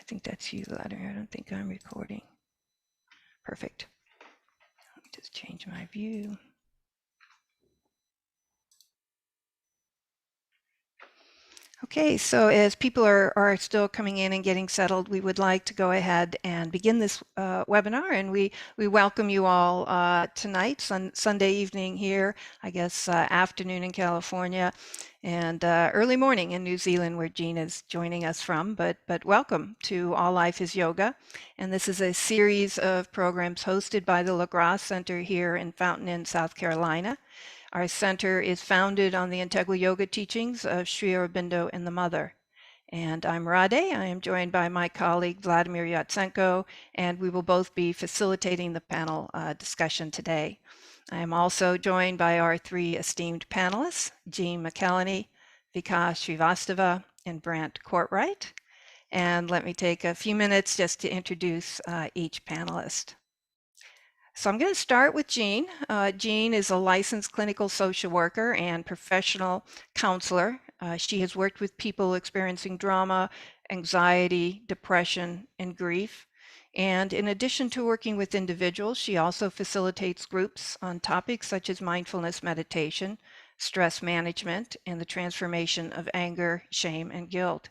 think that's you, Vladimir. I don't think I'm recording. Perfect. Let me just change my view. Okay, so as people are still coming in and getting settled, we would like to go ahead and begin this webinar, and we welcome you all tonight, Sunday evening here, I guess afternoon in California, and early morning in New Zealand, where Jean is joining us from. But welcome to All Life is Yoga, and this is a series of programs hosted by the LaGrasse Center here in Fountain Inn, South Carolina. Our center is founded on the integral yoga teachings of Sri Aurobindo and the Mother. And I'm Rade. I am joined by my colleague Vladimir Yatsenko, and we will both be facilitating the panel discussion today. I am also joined by our three esteemed panelists, Jean McElhaney, Vikas Srivastava, and Brant Cortright. And let me take a few minutes just to introduce each panelist. So I'm going to start with Jean. Jean is a licensed clinical social worker and professional counselor. She has worked with people experiencing trauma, anxiety, depression, and grief. And in addition to working with individuals, she also facilitates groups on topics such as mindfulness meditation, stress management, and the transformation of anger, shame, and guilt.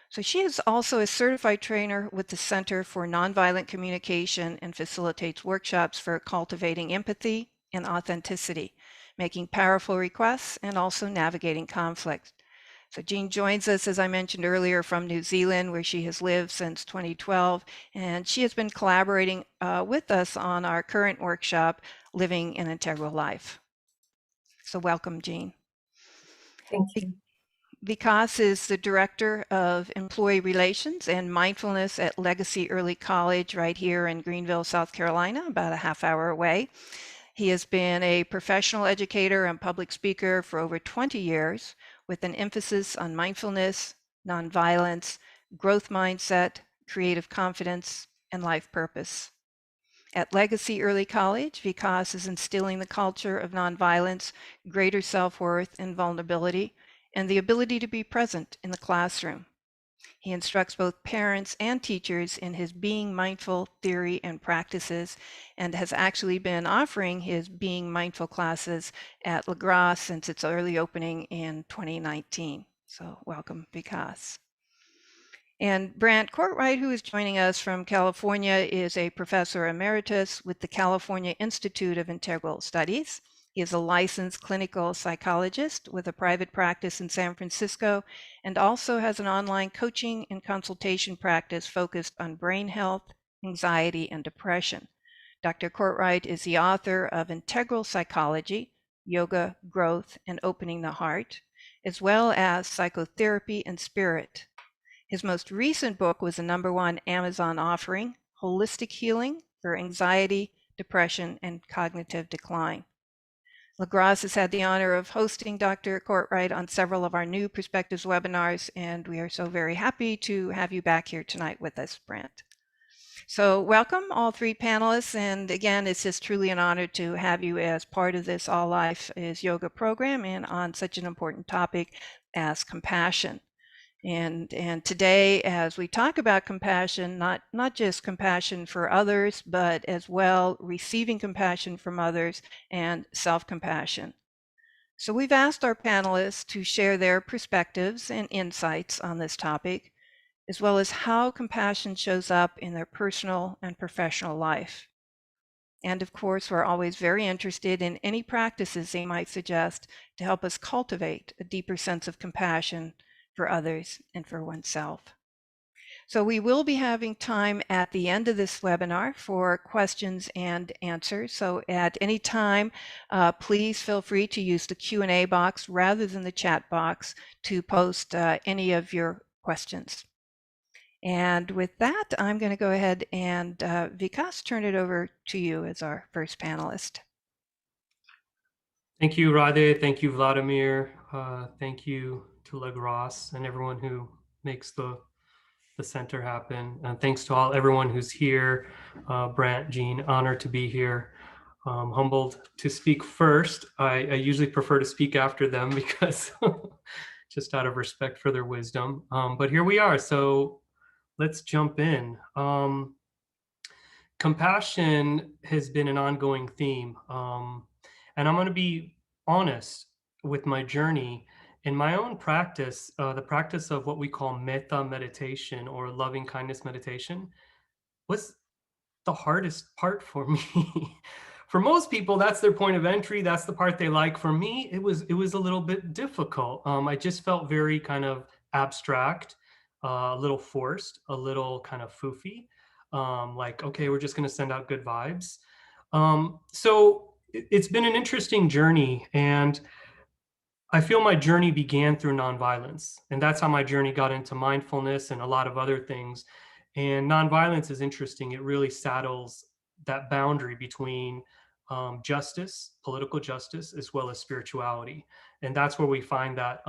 So she is also a certified trainer with the Center for Nonviolent Communication and facilitates workshops for cultivating empathy and authenticity, making powerful requests, and also navigating conflict. So Jean joins us, as I mentioned earlier, from New Zealand, where she has lived since 2012, and she has been collaborating with us on our current workshop, Living an Integral Life. So welcome, Jean. Thank you. Vikas is the Director of Employee Relations and Mindfulness at Legacy Early College right here in Greenville, South Carolina, about a half hour away. He has been a professional educator and public speaker for over 20 years with an emphasis on mindfulness, nonviolence, growth mindset, creative confidence, and life purpose. At Legacy Early College, Vikas is instilling the culture of nonviolence, greater self-worth, and vulnerability, and the ability to be present in the classroom. He instructs both parents and teachers in his Being Mindful theory and practices, and has actually been offering his Being Mindful classes at LaGrasse since its early opening in 2019. So welcome, Vikas. And Brant Cortright, who is joining us from California, is a professor emeritus with the California Institute of Integral Studies. He is a licensed clinical psychologist with a private practice in San Francisco, and also has an online coaching and consultation practice focused on brain health, anxiety, and depression. Dr. Cortright is the author of Integral Psychology, Yoga, Growth, and Opening the Heart, as well as Psychotherapy and Spirit. His most recent book was the #1 Amazon offering, Holistic Healing for Anxiety, Depression, and Cognitive Decline. LaGrasse has had the honor of hosting Dr. Cortright on several of our New Perspectives webinars, and we are so very happy to have you back here tonight with us, Brant. So welcome all three panelists, and again, it's just truly an honor to have you as part of this All Life is Yoga program and on such an important topic as compassion. And today, as we talk about compassion, not just compassion for others, but as well receiving compassion from others and self-compassion. So we've asked our panelists to share their perspectives and insights on this topic, as well as how compassion shows up in their personal and professional life. And of course, we're always very interested in any practices they might suggest to help us cultivate a deeper sense of compassion for others and for oneself. So we will be having time at the end of this webinar for questions and answers. So at any time, please feel free to use the Q&A box rather than the chat box to post any of your questions. And with that, I'm going to go ahead and Vikas, turn it over to you as our first panelist. Thank you, Rade. Thank you, Vladimir. Thank you to LaGrasse and everyone who makes the center happen. And thanks to everyone who's here. Brant, Jean, honored to be here. Humbled to speak first. I usually prefer to speak after them because just out of respect for their wisdom. But here we are. So let's jump in. Compassion has been an ongoing theme. And I'm going to be honest with my journey. In my own practice, the practice of what we call metta meditation or loving kindness meditation was the hardest part for me. For most people, that's their point of entry. That's the part they like. For me, it was a little bit difficult. I just felt very kind of abstract, a little forced, a little kind of foofy. Like, okay, we're just going to send out good vibes. So it's been an interesting journey, and I feel my journey began through nonviolence, and that's how my journey got into mindfulness and a lot of other things. And nonviolence is interesting. It really saddles that boundary between justice, political justice, as well as spirituality. And that's where we find that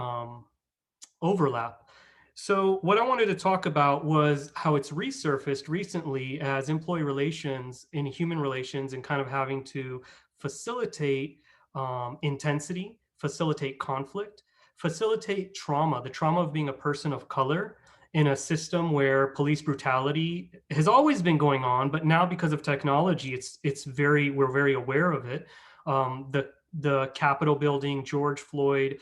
overlap. So, what I wanted to talk about was how it's resurfaced recently as employee relations in human relations and kind of having to facilitate intensity, facilitate conflict, facilitate trauma, the trauma of being a person of color in a system where police brutality has always been going on, but now because of technology, we're very aware of it. The Capitol building, George Floyd,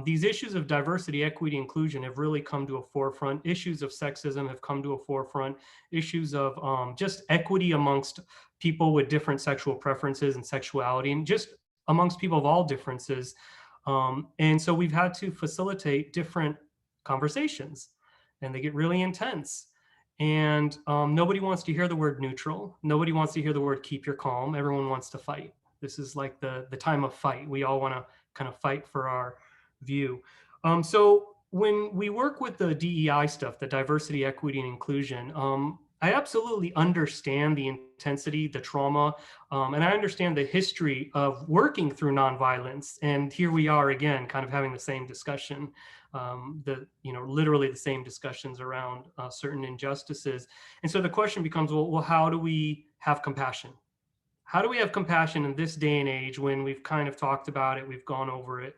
these issues of diversity, equity, inclusion have really come to a forefront. Issues of sexism have come to a forefront. Issues of just equity amongst people with different sexual preferences and sexuality, and just amongst people of all differences. And so we've had to facilitate different conversations, and they get really intense. And nobody wants to hear the word neutral. Nobody wants to hear the word keep your calm. Everyone wants to fight. This is like the time of fight. We all want to kind of fight for our view. So when we work with the DEI stuff, the diversity, equity, and inclusion, I absolutely understand the intensity, the trauma, and I understand the history of working through nonviolence. And here we are again, kind of having the same discussion, literally the same discussions around certain injustices. And so the question becomes, well, how do we have compassion? How do we have compassion in this day and age when we've kind of talked about it, we've gone over it?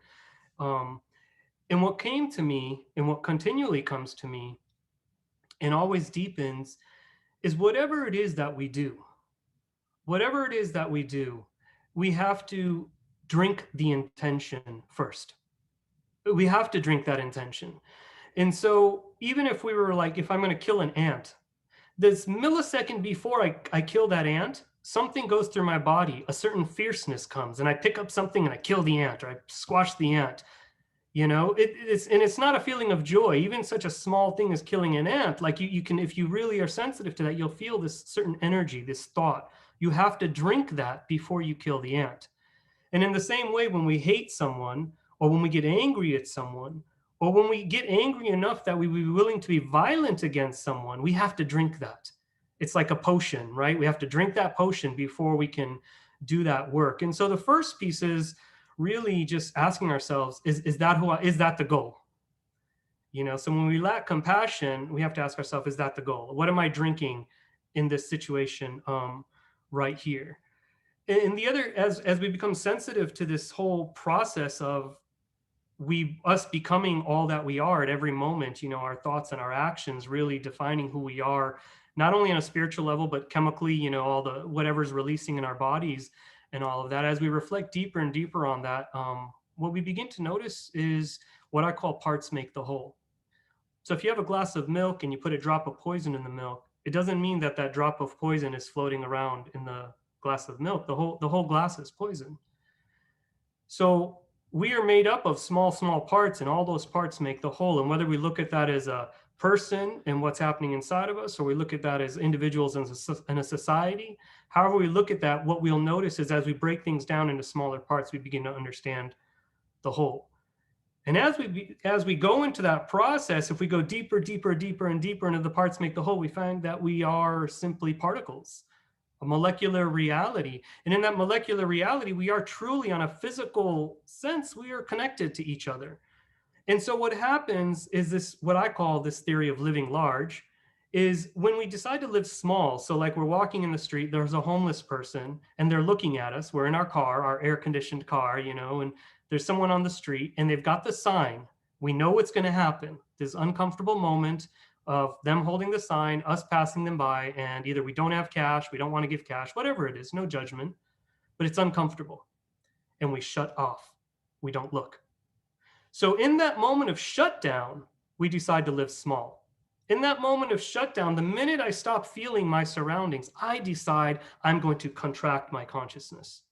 And what came to me and what continually comes to me and always deepens is whatever it is that we do, we have to drink the intention first. We have to drink that intention. And so even if we were like, if I'm going to kill an ant, this millisecond before I kill that ant, something goes through my body, a certain fierceness comes, and I pick up something and I kill the ant, or I squash the ant. It's not a feeling of joy. Even such a small thing as killing an ant, like you can, if you really are sensitive to that, you'll feel this certain energy, this thought. You have to drink that before you kill the ant. And in the same way, when we hate someone, or when we get angry at someone, or when we get angry enough that we be willing to be violent against someone, we have to drink that. It's like a potion, right? We have to drink that potion before we can do that work. And so the first piece is really just asking ourselves, is that the goal? So when we lack compassion, we have to ask ourselves, is that the goal? What am I drinking in this situation right here? And the other, as we become sensitive to this whole process of us becoming all that we are at every moment, our thoughts and our actions really defining who we are, not only on a spiritual level, but chemically, all the whatever's releasing in our bodies and all of that. As we reflect deeper and deeper on that, what we begin to notice is what I call parts make the whole. So if you have a glass of milk and you put a drop of poison in the milk, it doesn't mean that that drop of poison is floating around in the glass of milk. The whole glass is poison. So we are made up of small parts, and all those parts make the whole. And whether we look at that as a person and what's happening inside of us, or we look at that as individuals in a society, however we look at that, what we'll notice is as we break things down into smaller parts, we begin to understand the whole. And as we go into that process, if we go deeper into the parts make the whole, we find that we are simply particles, a molecular reality. And in that molecular reality, we are truly, on a physical sense, we are connected to each other. And so what happens is this, what I call this theory of living large, is when we decide to live small. So like we're walking in the street, there's a homeless person and they're looking at us. We're in our car, our air-conditioned car, and there's someone on the street and they've got the sign. We know what's going to happen. This uncomfortable moment. of them holding the sign, us passing them by, and either we don't have cash, we don't want to give cash, whatever it is, no judgment, but it's uncomfortable. And we shut off. We don't look. So in that moment of shutdown, we decide to live small. In that moment of shutdown, the minute I stop feeling my surroundings, I decide I'm going to contract my consciousness.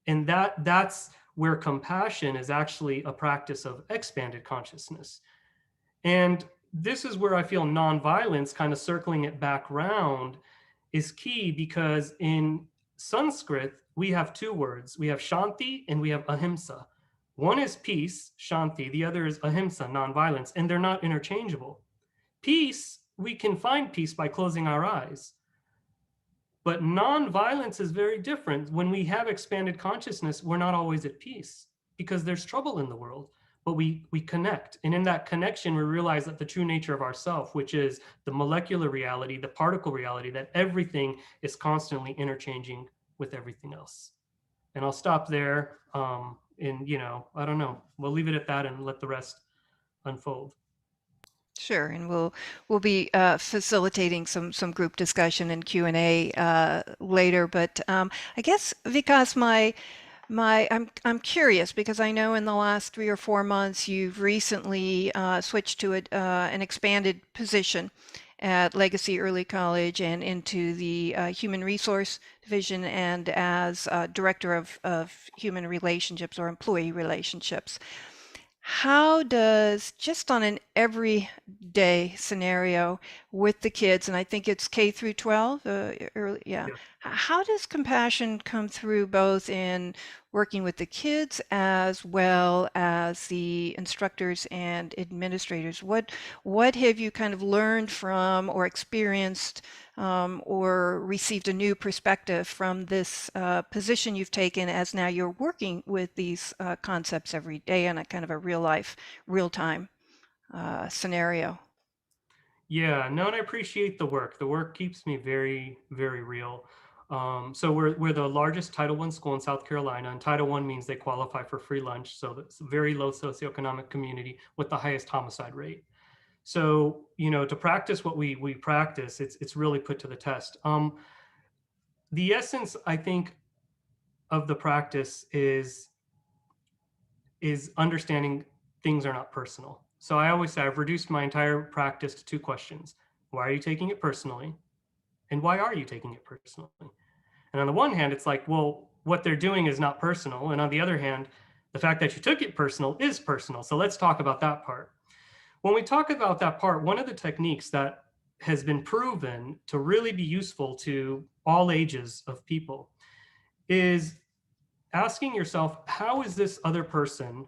And that's where compassion is actually a practice of expanded consciousness. And this is where I feel nonviolence, kind of circling it back round, is key, because in Sanskrit, we have two words. We have Shanti and we have Ahimsa. One is peace, Shanti. The other is Ahimsa, nonviolence, and they're not interchangeable. Peace, we can find peace by closing our eyes. But nonviolence is very different. When we have expanded consciousness, we're not always at peace because there's trouble in the world, but we connect. And in that connection, we realize that the true nature of ourself, which is the molecular reality, the particle reality, that everything is constantly interchanging with everything else. And I'll stop there. I don't know, we'll leave it at that and let the rest unfold. Sure, and we'll be facilitating some group discussion and Q&A later. But I guess, Vikas, I'm curious, because I know in the last 3 or 4 months you've recently switched to an expanded position at Legacy Early College and into the Human Resource Division, and as Director of Human Relationships or Employee Relationships. How does, just on an everyday scenario with the kids, and I think it's K through 12, how does compassion come through both in working with the kids as well as the instructors and administrators? What have you kind of learned from or experienced or received a new perspective from this position you've taken, as now you're working with these concepts every day in a kind of a real-time scenario? Yeah, no, and I appreciate the work. The work keeps me very, very real. So we're the largest Title I school in South Carolina, and Title I means they qualify for free lunch. So it's a very low socioeconomic community with the highest homicide rate. So, to practice what we practice, it's really put to the test. The essence, I think, of the practice is understanding things are not personal. So I always say I've reduced my entire practice to 2 questions. Why are you taking it personally? And why are you taking it personally? And on the one hand, it's like, well, what they're doing is not personal. And on the other hand, the fact that you took it personal is personal. So let's talk about that part. When we talk about that part, one of the techniques that has been proven to really be useful to all ages of people is asking yourself, how is this other person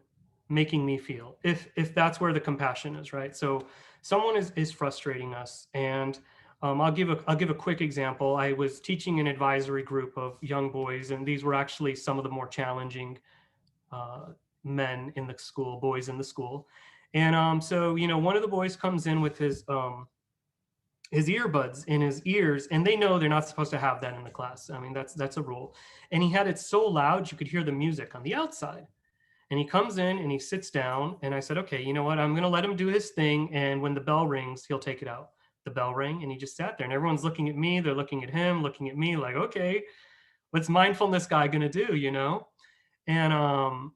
making me feel? If that's where the compassion is, right? So someone is frustrating us, and I'll give a quick example. I was teaching an advisory group of young boys, and these were actually some of the more challenging men in the school, boys in the school. And so one of the boys comes in with his earbuds in his ears, and they know they're not supposed to have that in the class. I mean, that's a rule. And he had it so loud you could hear the music on the outside. And he comes in and he sits down, and I said, okay, you know what? I'm going to let him do his thing, and when the bell rings, he'll take it out. The bell rang, and he just sat there, and everyone's looking at me. They're looking at him, looking at me, like, okay, what's mindfulness guy going to do, And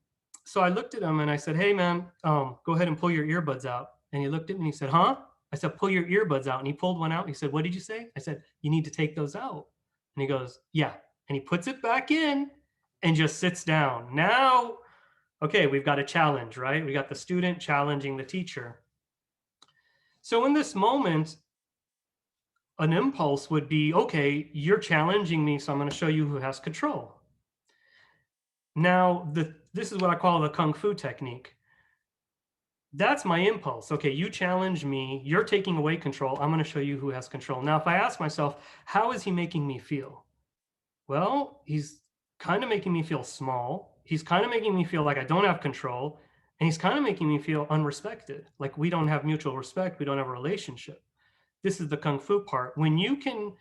so I looked at him and I said, hey, man, go ahead and pull your earbuds out. And he looked at me and he said, huh? I said, pull your earbuds out. And he pulled one out. He said, what did you say? I said, you need to take those out. And he goes, yeah. And he puts it back in and just sits down. Now, okay, we've got a challenge, right? We got the student challenging the teacher. So in this moment, an impulse would be, okay, you're challenging me, so I'm going to show you who has control. Now, this is what I call the Kung Fu technique. That's my impulse. Okay, you challenge me, you're taking away control. I'm going to show you who has control. Now, if I ask myself, how is he making me feel? Well, he's kind of making me feel small. He's kind of making me feel like I don't have control. And he's kind of making me feel unrespected, like we don't have mutual respect. We don't have a relationship. This is the Kung Fu part. When you can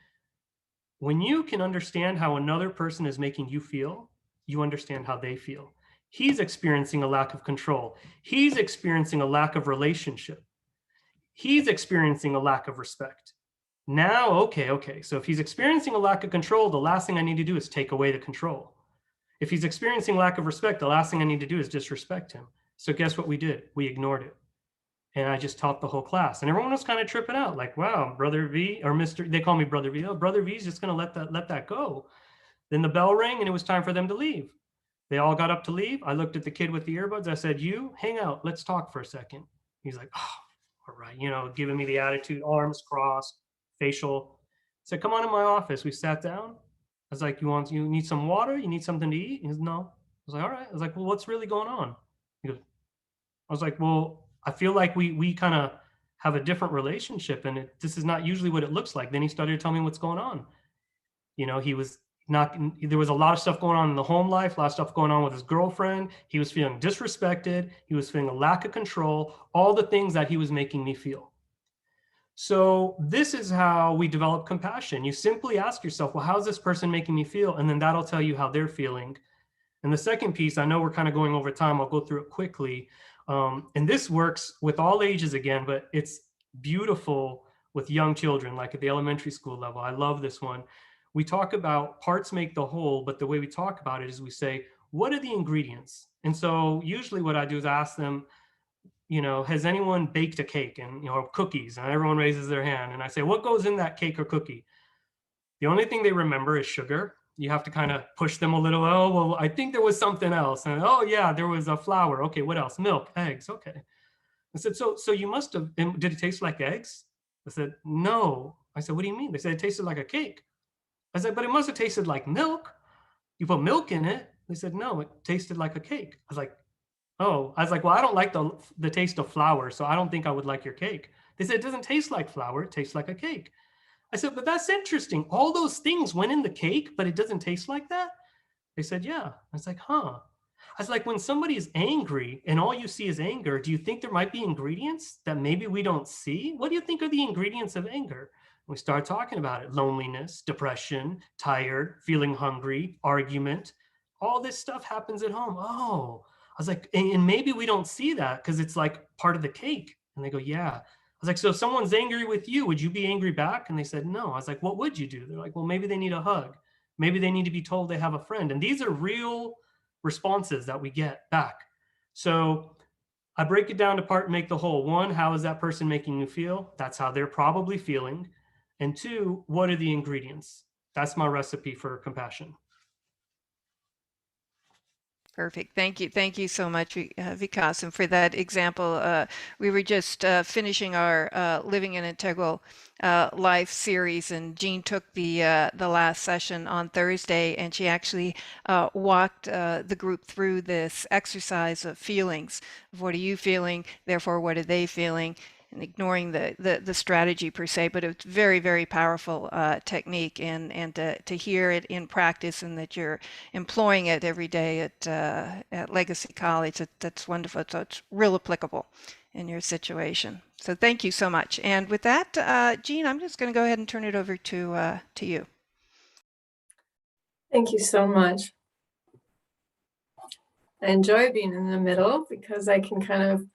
understand how another person is making you feel, you understand how they feel. He's experiencing a lack of control. He's experiencing a lack of relationship. he's experiencing a lack of respect. Now, okay. So if he's experiencing a lack of control, the last thing I need to do is take away the control. If he's experiencing lack of respect, the last thing I need to do is disrespect him. So guess what we did? We ignored it. And I just taught the whole class. And everyone was kind of tripping out, like, wow, Brother V, or Mr., they call me Brother V. Oh, Brother V is just going to let that go. Then the bell rang and it was time for them to leave. They all got up to leave. I looked at the kid with the earbuds. I said, you hang out. Let's talk for a second. He's like, oh, all right. You know, giving me the attitude, arms crossed, facial. I said, come on in my office. We sat down. I was like, you need some water? You need something to eat? He goes, no. I was like, all right. I was like, well, what's really going on? He goes, I was like, well, I feel like we kind of have a different relationship, and this is not usually what it looks like. Then he started to tell me what's going on. You know, he was not, there was a lot of stuff going on in the home life, a lot of stuff going on with his girlfriend. He was feeling disrespected. He was feeling a lack of control, all the things that he was making me feel. So this is how we develop compassion. You simply ask yourself, well, how's this person making me feel? And then that'll tell you how they're feeling. And the second piece, I know we're kind of going over time. I'll go through it quickly. And this works with all ages again, but it's beautiful with young children, like at the elementary school level. I love this one. We talk about parts make the whole, but the way we talk about it is we say, what are the ingredients? And so usually what I do is ask them, you know, has anyone baked a cake and, you know, cookies? And everyone raises their hand. And I say, what goes in that cake or cookie? The only thing they remember is sugar. You have to kind of push them a little. Oh, well, I think there was something else. And oh yeah, there was a flour. Okay, what else? Milk, eggs. Okay. I said, so you must have, did it taste like eggs? I said, no. I said, what do you mean? They said it tasted like a cake. I said, but it must have tasted like milk. You put milk in it. They said, no, it tasted like a cake. I was like, oh, I was like, well, I don't like the taste of flour, so I don't think I would like your cake. They said, it doesn't taste like flour, it tastes like a cake. I said, but that's interesting. All those things went in the cake, but it doesn't taste like that? They said, yeah. I was like, huh. I was like, when somebody is angry and all you see is anger, do you think there might be ingredients that maybe we don't see? What do you think are the ingredients of anger? We start talking about it. Loneliness, depression, tired, feeling hungry, argument. All this stuff happens at home. Oh, I was like, and maybe we don't see that because it's like part of the cake. And they go, yeah. I was like, so if someone's angry with you, would you be angry back? And they said, no. I was like, what would you do? They're like, well, maybe they need a hug. Maybe they need to be told they have a friend. And these are real responses that we get back. So I break it down to part, make the whole. One, how is that person making you feel? That's how they're probably feeling. And two, what are the ingredients? That's my recipe for compassion. Perfect. Thank you. Thank you so much, Vikas. And for that example, we were just finishing our Living an Integral Life series, and Jean took the last session on Thursday, and she actually walked the group through this exercise of feelings. What are you feeling? Therefore, what are they feeling? And ignoring the strategy per se, but it's very, very powerful technique, and to hear it in practice and that you're employing it every day at Legacy College, that's wonderful. So it's real applicable in your situation. So thank you so much. And with that, Jean, I'm just going to go ahead and turn it over to you. Thank you so much. I enjoy being in the middle because I can kind of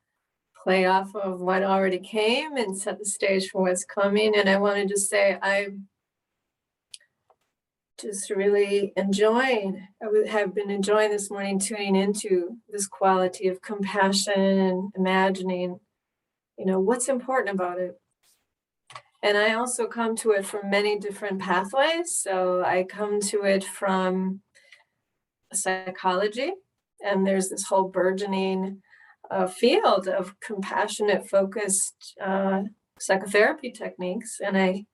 play off of what already came and set the stage for what's coming. And I wanted to say I'm just really have been enjoying this morning, tuning into this quality of compassion and imagining, you know, what's important about it. And I also come to it from many different pathways. So I come to it from psychology, and there's this whole burgeoning field of compassionate focused psychotherapy techniques, and I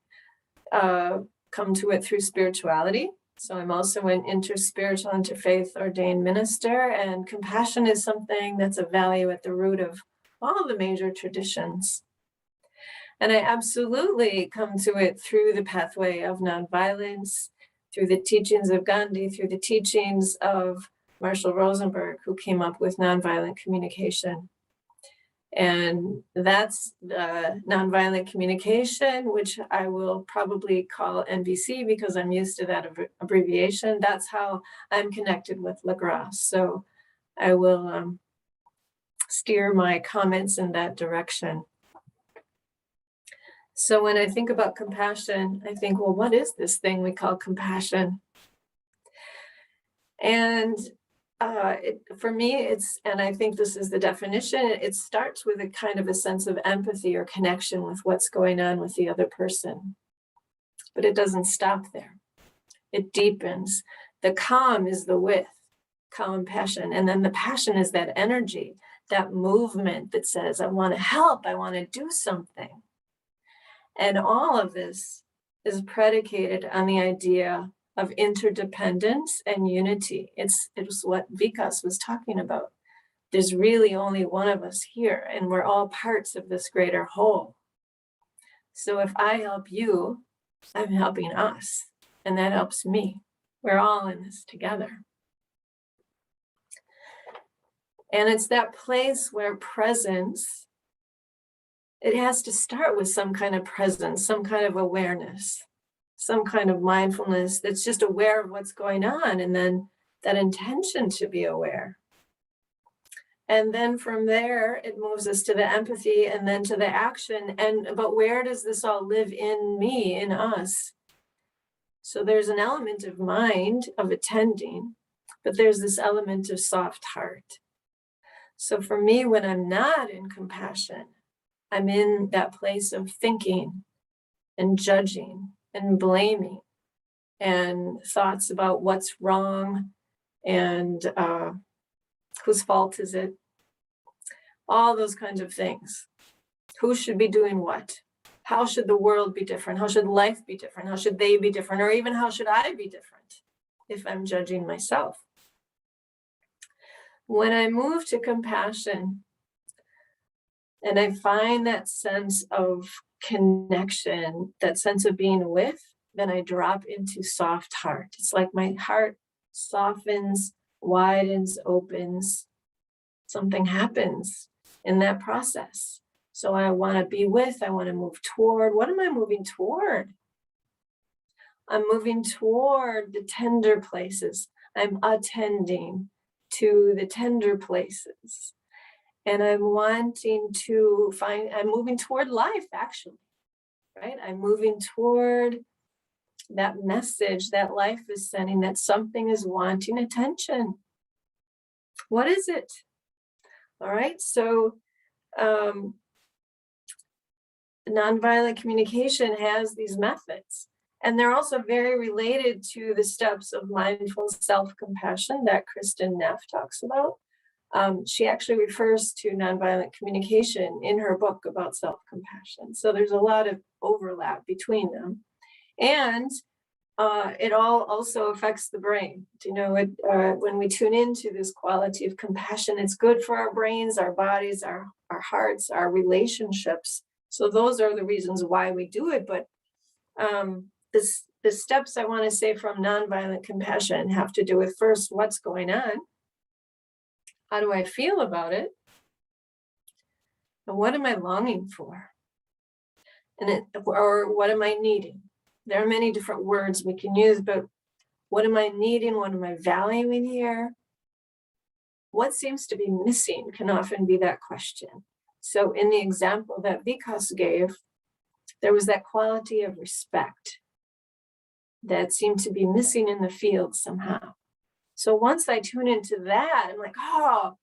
come to it through spirituality. So I'm also an interspiritual, interfaith ordained minister, and compassion is something that's a value at the root of all the major traditions. And I absolutely come to it through the pathway of nonviolence, through the teachings of Gandhi, through the teachings of Marshall Rosenberg, who came up with nonviolent communication. And that's nonviolent communication, which I will probably call NVC because I'm used to that abbreviation. That's how I'm connected with Lagras. So I will steer my comments in that direction. So when I think about compassion, I think, well, what is this thing we call compassion? And for me, and I think this is the definition, it starts with a kind of a sense of empathy or connection with what's going on with the other person. But it doesn't stop there. It deepens. The calm is the with, calm passion. And then the passion is that energy, that movement that says, I want to help, I want to do something. And all of this is predicated on the idea of interdependence and unity. It's what Vikas was talking about. There's really only one of us here, and we're all parts of this greater whole. So if I help you, I'm helping us, and that helps me. We're all in this together. And it's that place where presence, it has to start with some kind of presence, some kind of awareness, some kind of mindfulness that's just aware of what's going on, and then that intention to be aware. And then from there, it moves us to the empathy and then to the action. But where does this all live in me, in us? So there's an element of mind, of attending, but there's this element of soft heart. So for me, when I'm not in compassion, I'm in that place of thinking and judging and blaming and thoughts about what's wrong and whose fault is it? All those kinds of things. Who should be doing what? How should the world be different? How should life be different? How should they be different? Or even how should I be different if I'm judging myself? When I move to compassion and I find that sense of connection, that sense of being with, then I drop into soft heart. It's like my heart softens, widens, opens. Something happens in that process. So I want to be with, I want to move toward. What am I moving toward? I'm moving toward the tender places. I'm attending to the tender places. And I'm wanting to I'm moving toward life, actually, right? I'm moving toward that message that life is sending, that something is wanting attention. What is it? All right, so nonviolent communication has these methods, and they're also very related to the steps of mindful self-compassion that Kristen Neff talks about. She actually refers to nonviolent communication in her book about self-compassion. So there's a lot of overlap between them. And it all also affects the brain. You know, when we tune into this quality of compassion, it's good for our brains, our bodies, our hearts, our relationships. So those are the reasons why we do it. But the steps I want to say from nonviolent compassion have to do with, first, what's going on? How do I feel about it? And what am I longing for? Or what am I needing? There are many different words we can use, but what am I needing? What am I valuing here? What seems to be missing can often be that question. So in the example that Vikas gave, there was that quality of respect that seemed to be missing in the field somehow. So once I tune into that, I'm like, oh,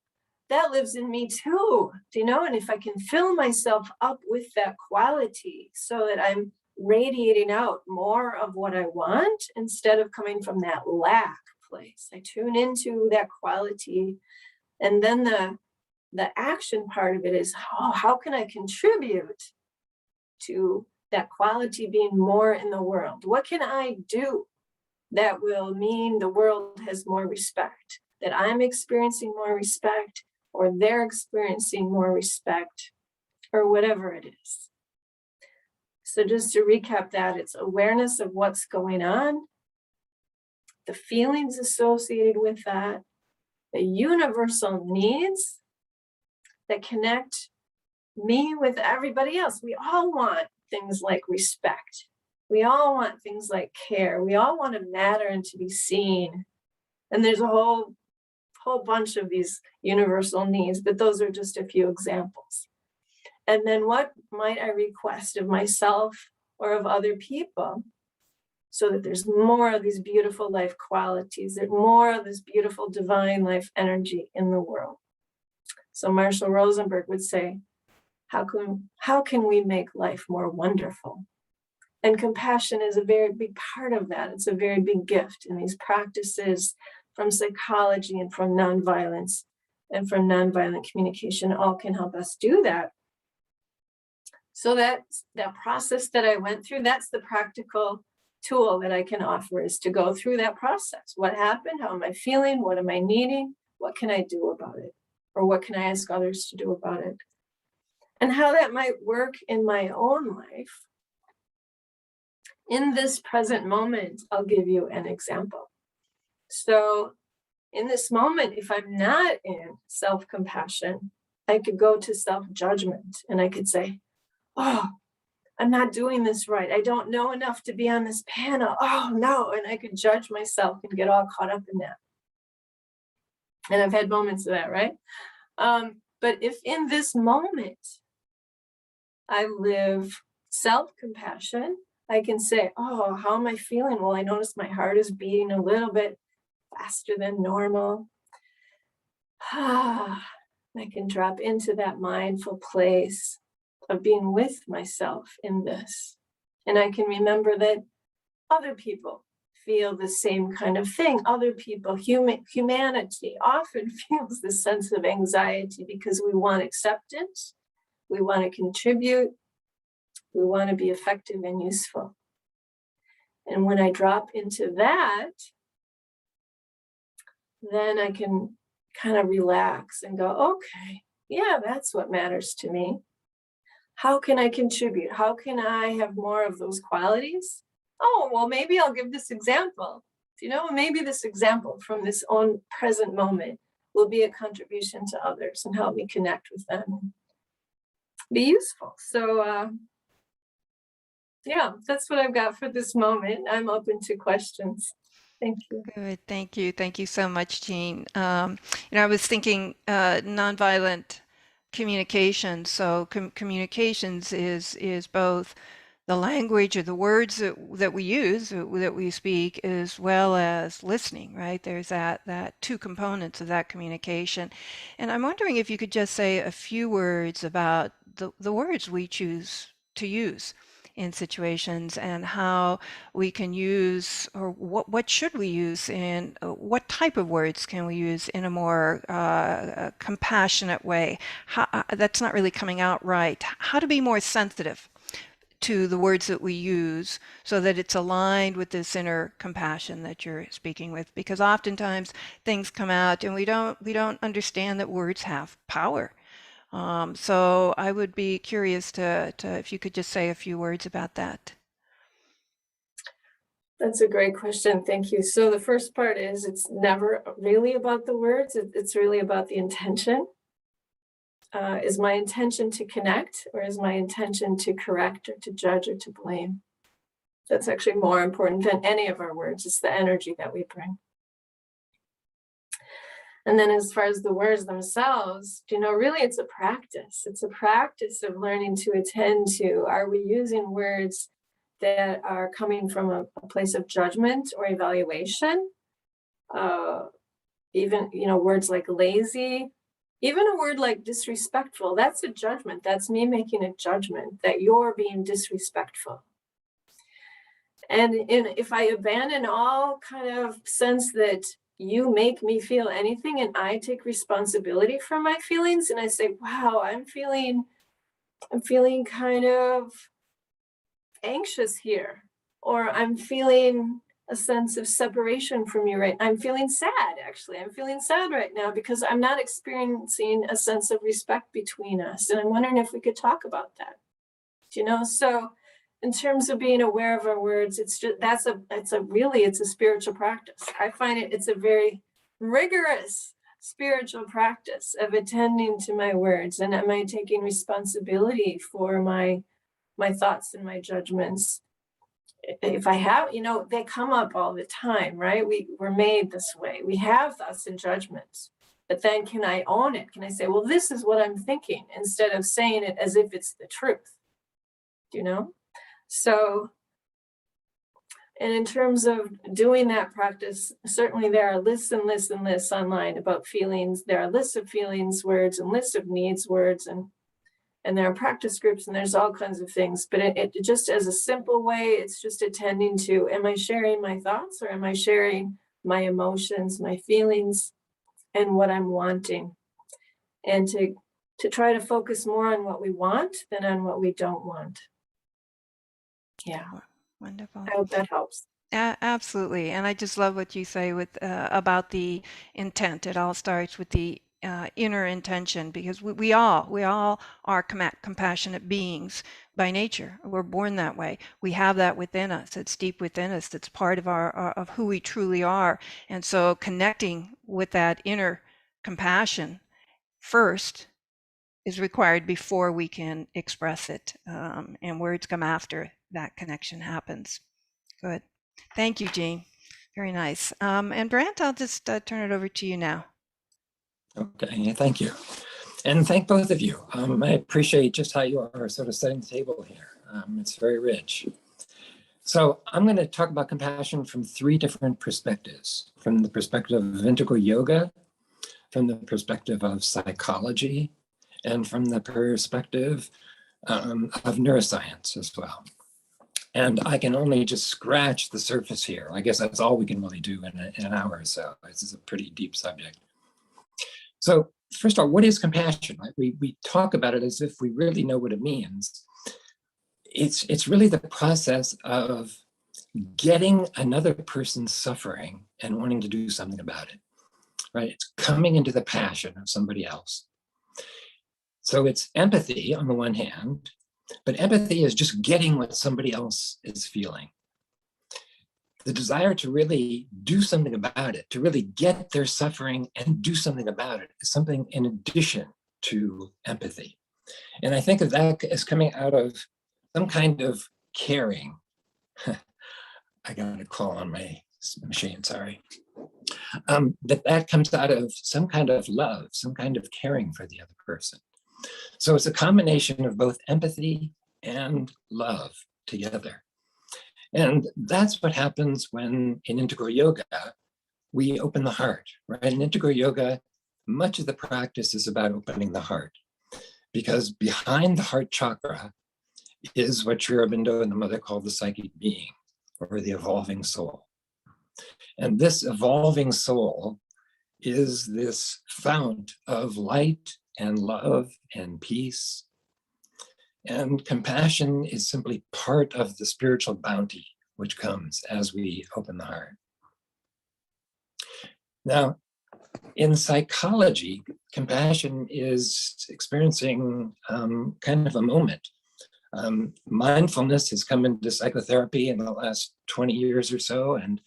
that lives in me too, you know? And if I can fill myself up with that quality so that I'm radiating out more of what I want instead of coming from that lack place, I tune into that quality. And then the action part of it is, oh, how can I contribute to that quality being more in the world? What can I do that will mean the world has more respect, that I'm experiencing more respect, or they're experiencing more respect, or whatever it is. So just to recap that, it's awareness of what's going on, the feelings associated with that, the universal needs that connect me with everybody else. We all want things like respect. We all want things like care. We all want to matter and to be seen. And there's a whole bunch of these universal needs, but those are just a few examples. And then what might I request of myself or of other people so that there's more of these beautiful life qualities, there's more of this beautiful divine life energy in the world. So Marshall Rosenberg would say, how can we make life more wonderful? And compassion is a very big part of that. It's a very big gift. And these practices from psychology and from nonviolence and from nonviolent communication all can help us do that. So that process that I went through, that's the practical tool that I can offer, is to go through that process. What happened? How am I feeling? What am I needing? What can I do about it? Or what can I ask others to do about it? And how that might work in my own life. In this present moment, I'll give you an example. So in this moment, if I'm not in self-compassion, I could go to self-judgment and I could say, oh, I'm not doing this right. I don't know enough to be on this panel. Oh no. And I could judge myself and get all caught up in that. And I've had moments of that, right? But if in this moment I live self-compassion, I can say, oh, how am I feeling? Well, I notice my heart is beating a little bit faster than normal. I can drop into that mindful place of being with myself in this. And I can remember that other people feel the same kind of thing. Other people, humanity often feels this sense of anxiety because we want acceptance, we want to contribute, we want to be effective and useful. And when I drop into that, then I can kind of relax and go, okay, yeah, that's what matters to me. How can I contribute? How can I have more of those qualities? Oh, well, maybe I'll give this example. Maybe this example from this own present moment will be a contribution to others and help me connect with them and be useful. So, yeah, that's what I've got for this moment. I'm open to questions. Thank you. Good. Thank you. Thank you so much, Jean. I was thinking nonviolent communication. So communications is both the language or the words that we use, that we speak, as well as listening, right? There's that two components of that communication. And I'm wondering if you could just say a few words about the words we choose to use in situations and how we can use, or what should we use, in what type of words can we use in a more compassionate way. That's not really coming out right. How to be more sensitive to the words that we use so that it's aligned with this inner compassion that you're speaking with, because oftentimes things come out and we don't understand that words have power. So I would be curious to if you could just say a few words about that. That's a great question. Thank you. So the first part is, it's never really about the words. It's really about the intention. Is my intention to connect, or is my intention to correct or to judge or to blame? That's actually more important than any of our words. It's the energy that we bring. And then as far as the words themselves, really it's a practice. It's a practice of learning to attend to, are we using words that are coming from a place of judgment or evaluation? Even, words like lazy, even a word like disrespectful, that's a judgment. That's me making a judgment that you're being disrespectful. And if I abandon all kind of sense that you make me feel anything and I take responsibility for my feelings, and I say, wow, I'm feeling kind of anxious here, or I'm feeling a sense of separation from you, right? I'm feeling sad, actually. I'm feeling sad right now because I'm not experiencing a sense of respect between us. And I'm wondering if we could talk about that. So in terms of being aware of our words, it's a spiritual practice. I find it's a very rigorous spiritual practice of attending to my words. And am I taking responsibility for my thoughts and my judgments? If I have, they come up all the time, right? We're made this way. We have thoughts and judgments. But then can I own it? Can I say, well, this is what I'm thinking, instead of saying it as if it's the truth, you know? So, and in terms of doing that practice, certainly there are lists and lists and lists online about feelings. There are lists of feelings words and lists of needs words, and there are practice groups, and there's all kinds of things. But it just, as a simple way, it's just attending to, am I sharing my thoughts, or am I sharing my emotions, my feelings, and what I'm wanting? And to try to focus more on what we want than on what we don't want. Yeah. Wonderful. I hope that helps. Absolutely. And I just love what you say with about the intent. It all starts with the inner intention, because we all are compassionate beings by nature. We're born that way. We have that within us. It's deep within us. It's part of of who we truly are. And so connecting with that inner compassion first is required before we can express it, and words come after that connection happens. Good. Thank you, Jean. Very nice. And Brant, I'll just turn it over to you now. Okay, thank you. And thank both of you. I appreciate just how you are sort of setting the table here. It's very rich. So I'm going to talk about compassion from three different perspectives: from the perspective of integral yoga, from the perspective of psychology, and from the perspective of neuroscience as well. And I can only just scratch the surface here. I guess that's all we can really do in an hour or so. This is a pretty deep subject. So first of all, what is compassion? Right? We talk about it as if we really know what it means. It's really the process of getting another person's suffering and wanting to do something about it, right? It's coming into the passion of somebody else. So it's empathy on the one hand, but empathy is just getting what somebody else is feeling. The desire to really do something about it, to really get their suffering and do something about it, is something in addition to empathy. And I think of that as coming out of some kind of caring. I got a call on my machine, sorry. That comes out of some kind of love, some kind of caring for the other person. So it's a combination of both empathy and love together. And that's what happens when in integral yoga, we open the heart, right? In integral yoga, much of the practice is about opening the heart, because behind the heart chakra is what Sri Aurobindo and the mother called the psychic being, or the evolving soul. And this evolving soul is this fount of light and love and peace. And compassion is simply part of the spiritual bounty which comes as we open the heart. Now, in psychology, compassion is experiencing kind of a moment. Mindfulness has come into psychotherapy in the last 20 years or so, and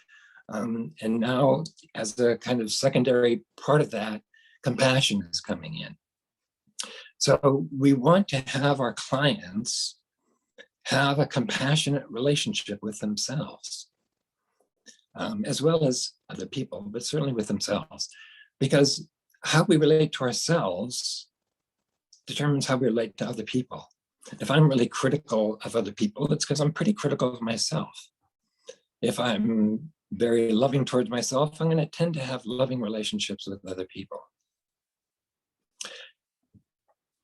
now, as a kind of secondary part of that, compassion is coming in. So we want to have our clients have a compassionate relationship with themselves, as well as other people, but certainly with themselves, because how we relate to ourselves determines how we relate to other people. If I'm really critical of other people, it's because I'm pretty critical of myself. If I'm very loving towards myself, I'm going to tend to have loving relationships with other people.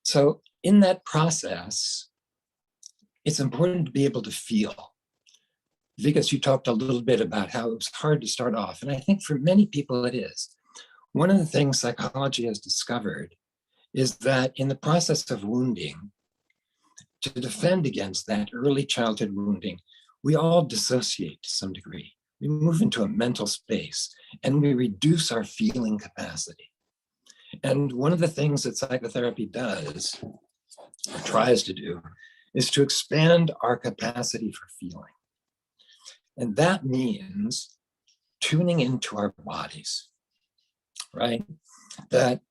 So in that process, it's important to be able to feel. Vikas, you talked a little bit about how it was hard to start off, and I think for many people it is. One of the things psychology has discovered is that in the process of wounding, to defend against that early childhood wounding, we all dissociate to some degree. We move into a mental space and we reduce our feeling capacity. And one of the things that psychotherapy does, or tries to do, is to expand our capacity for feeling. And that means tuning into our bodies, right? That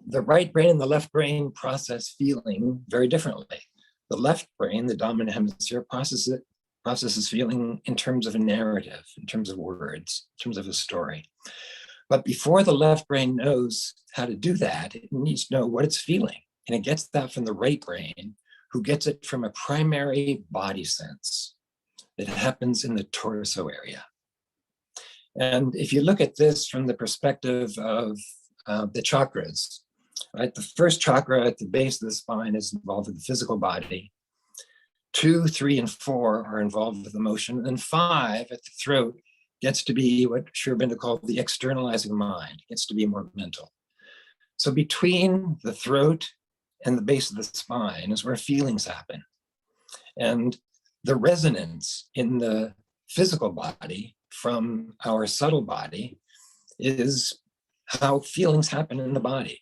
the right brain and the left brain process feeling very differently. The left brain, the dominant hemisphere, processes feeling in terms of a narrative, in terms of words, in terms of a story. But before the left brain knows how to do that, it needs to know what it's feeling. And it gets that from the right brain, who gets it from a primary body sense that happens in the torso area. And if you look at this from the perspective of the chakras, right? The first chakra at the base of the spine is involved with the physical body. 2, 3, and 4 are involved with emotion. And 5 at the throat gets to be what Sri Aurobindo called the externalizing mind. It gets to be more mental. So between the throat and the base of the spine is where feelings happen. And the resonance in the physical body from our subtle body is how feelings happen in the body.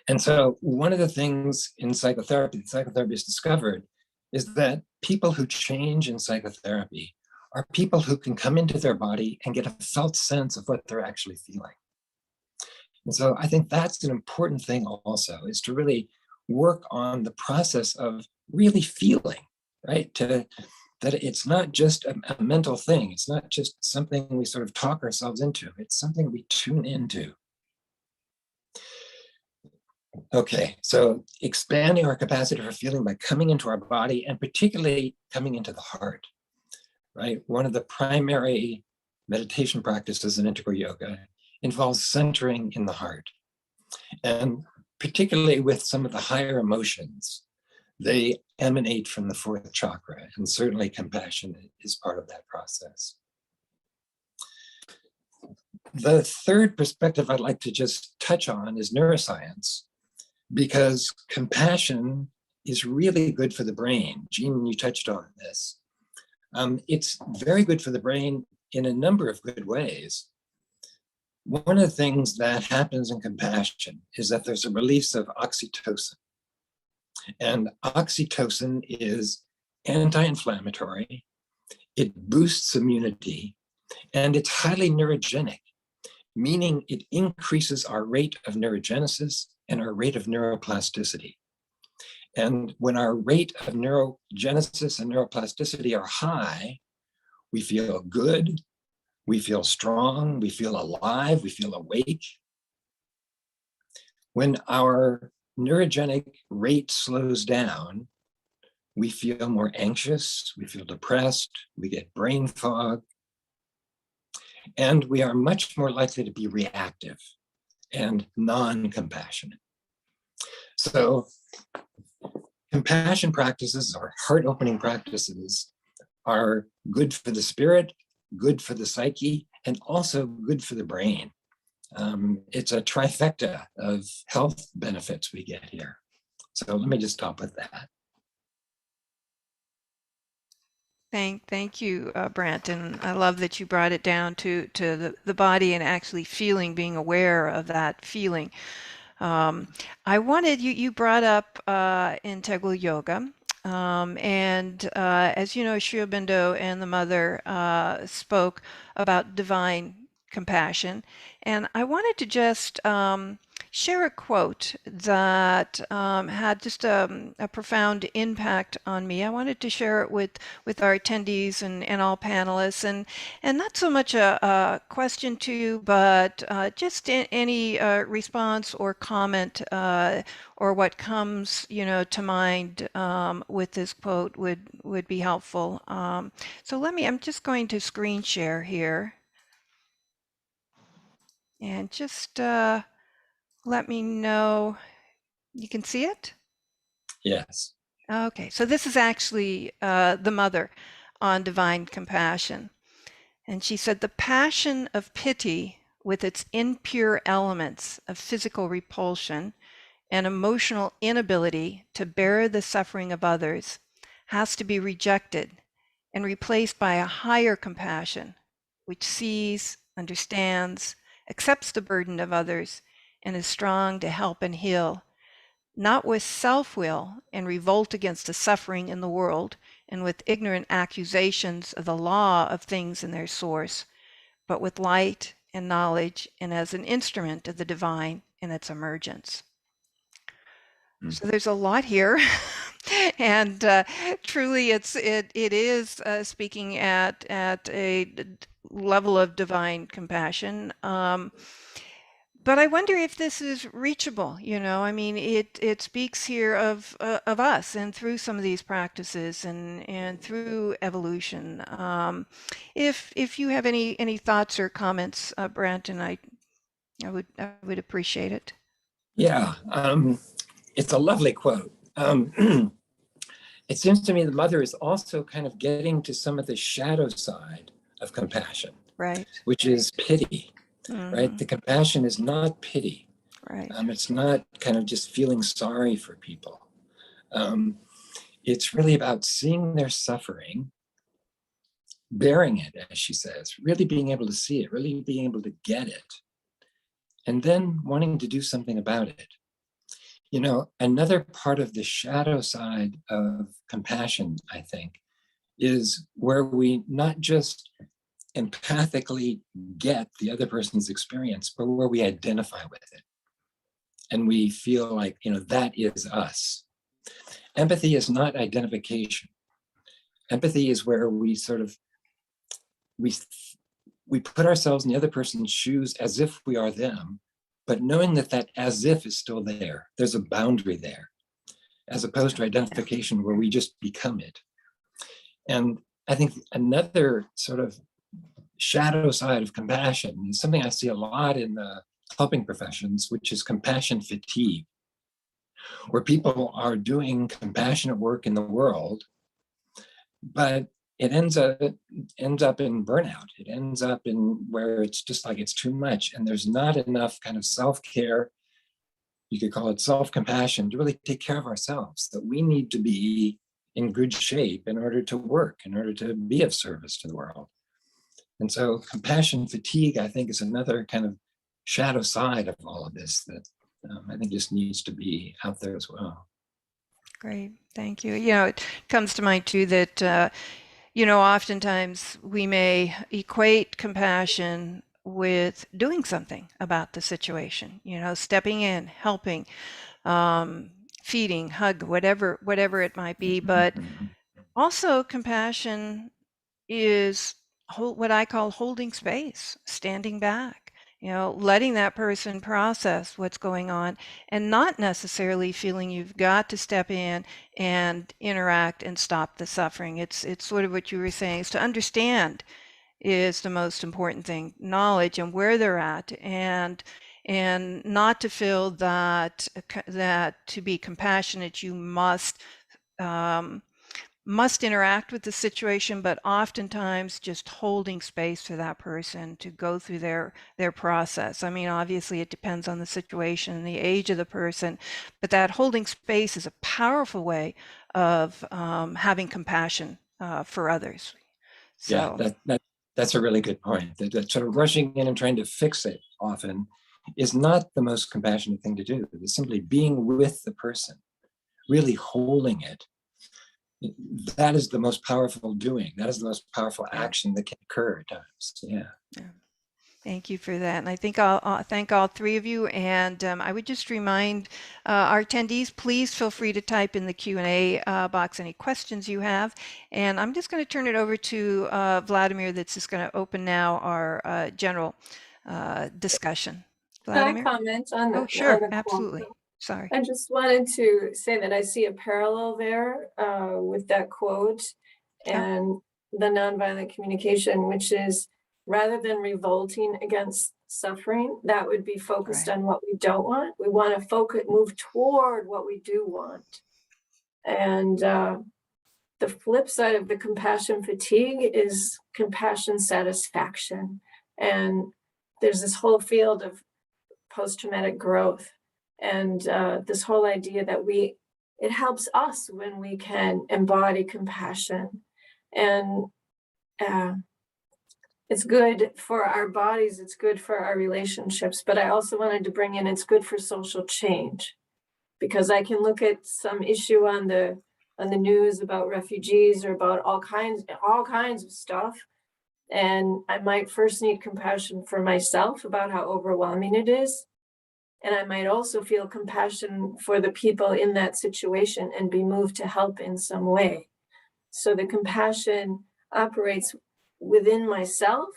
And so one of the things in psychotherapy that psychotherapists discovered is that people who change in psychotherapy are people who can come into their body and get a felt sense of what they're actually feeling. And so I think that's an important thing also, is to really work on the process of really feeling, right? That it's not just a mental thing. It's not just something we sort of talk ourselves into. It's something we tune into. Okay, so expanding our capacity for feeling by coming into our body, and particularly coming into the heart, right? One of the primary meditation practices in integral yoga involves centering in the heart. And particularly with some of the higher emotions, they emanate from the fourth chakra, and certainly compassion is part of that process. The third perspective I'd like to just touch on is neuroscience, because compassion is really good for the brain. Jean, you touched on this. It's very good for the brain in a number of good ways. One of the things that happens in compassion is that there's a release of oxytocin. And oxytocin is anti-inflammatory, it boosts immunity, and it's highly neurogenic, meaning it increases our rate of neurogenesis and our rate of neuroplasticity. And when our rate of neurogenesis and neuroplasticity are high, we feel good, we feel strong, we feel alive, we feel awake. When our neurogenic rate slows down, we feel more anxious, we feel depressed, we get brain fog, and we are much more likely to be reactive and non-compassionate. So compassion practices, or heart-opening practices, are good for the spirit, good for the psyche, and also good for the brain. It's a trifecta of health benefits we get here. So let me just stop with that. Thank you, Brant, and I love that you brought it down to the body and actually feeling, being aware of that feeling. I wanted you brought up integral yoga, and as you know, Sri Aurobindo and the mother spoke about divine compassion, and I wanted to just share a quote that had just a profound impact on me. I wanted to share it with our attendees and all panelists, and not so much a question to you, but just any response or comment or what comes, to mind with this quote would be helpful. So I'm just going to screen share here, and just let me know. You can see it? Yes. Okay, so this is actually the mother on divine compassion. And she said, "The passion of pity with its impure elements of physical repulsion and emotional inability to bear the suffering of others has to be rejected and replaced by a higher compassion, which sees, understands, accepts the burden of others, and is strong to help and heal, not with self-will and revolt against the suffering in the world and with ignorant accusations of the law of things in their source, but with light and knowledge and as an instrument of the divine in its emergence." So there's a lot here, and truly, it is speaking at a level of divine compassion. But I wonder if this is reachable. I mean, it speaks here of us, and through some of these practices and through evolution. If you have any thoughts or comments, Brant, and I would appreciate it. Yeah, it's a lovely quote. It seems to me the mother is also kind of getting to some of the shadow side of compassion, Right. which is pity, right? The compassion is not pity. Right. It's not kind of just feeling sorry for people. It's really about seeing their suffering, bearing it, as she says, really being able to see it, really being able to get it, and then wanting to do something about it. Another part of the shadow side of compassion, I think, is where we not just empathically get the other person's experience, but where we identify with it. And we feel like, that is us. Empathy is not identification. Empathy is where we sort of, we put ourselves in the other person's shoes as if we are them, but knowing that as if is still there. There's a boundary there, as opposed to identification where we just become it. And I think another sort of shadow side of compassion is something I see a lot in the helping professions, which is compassion fatigue, where people are doing compassionate work in the world, but it ends up in burnout. It ends up in where it's just like it's too much, and there's not enough kind of self-care, you could call it self-compassion, to really take care of ourselves, that we need to be in good shape in order to work, in order to be of service to the world. And so compassion fatigue, I think, is another kind of shadow side of all of this that I think just needs to be out there as well. Great, thank you. It comes to mind too that oftentimes we may equate compassion with doing something about the situation, stepping in, helping, feeding, hug, whatever it might be. But also compassion is what I call holding space, standing back, letting that person process what's going on and not necessarily feeling you've got to step in and interact and stop the suffering. It's sort of what you were saying, is to understand is the most important thing, knowledge and where they're at, and not to feel that to be compassionate you must interact with the situation, but oftentimes just holding space for that person to go through their process. I mean, obviously it depends on the situation and the age of the person, but that holding space is a powerful way of having compassion for others. So, yeah, that's a really good point. That sort of rushing in and trying to fix it often is not the most compassionate thing to do. It's simply being with the person, really holding it. That is the most powerful doing. That is the most powerful action that can occur at times. Yeah. Thank you for that. And I think I'll thank all three of you. And I would just remind our attendees, please feel free to type in the Q&A box any questions you have. And I'm just going to turn it over to Vladimir, that's just going to open now our general discussion. Vladimir? Can I comment on the, oh, sure, on the absolutely. quote? Sorry. I just wanted to say that I see a parallel there with that quote and the nonviolent communication, which is rather than revolting against suffering, that would be focused on what we don't want. We want to move toward what we do want. And the flip side of the compassion fatigue is compassion satisfaction. And there's this whole field of post-traumatic growth. And this whole idea that it helps us when we can embody compassion. And it's good for our bodies, it's good for our relationships, but I also wanted to bring in it's good for social change. Because I can look at some issue on the news about refugees or about all kinds of stuff. And I might first need compassion for myself about how overwhelming it is. And I might also feel compassion for the people in that situation and be moved to help in some way. So the compassion operates within myself,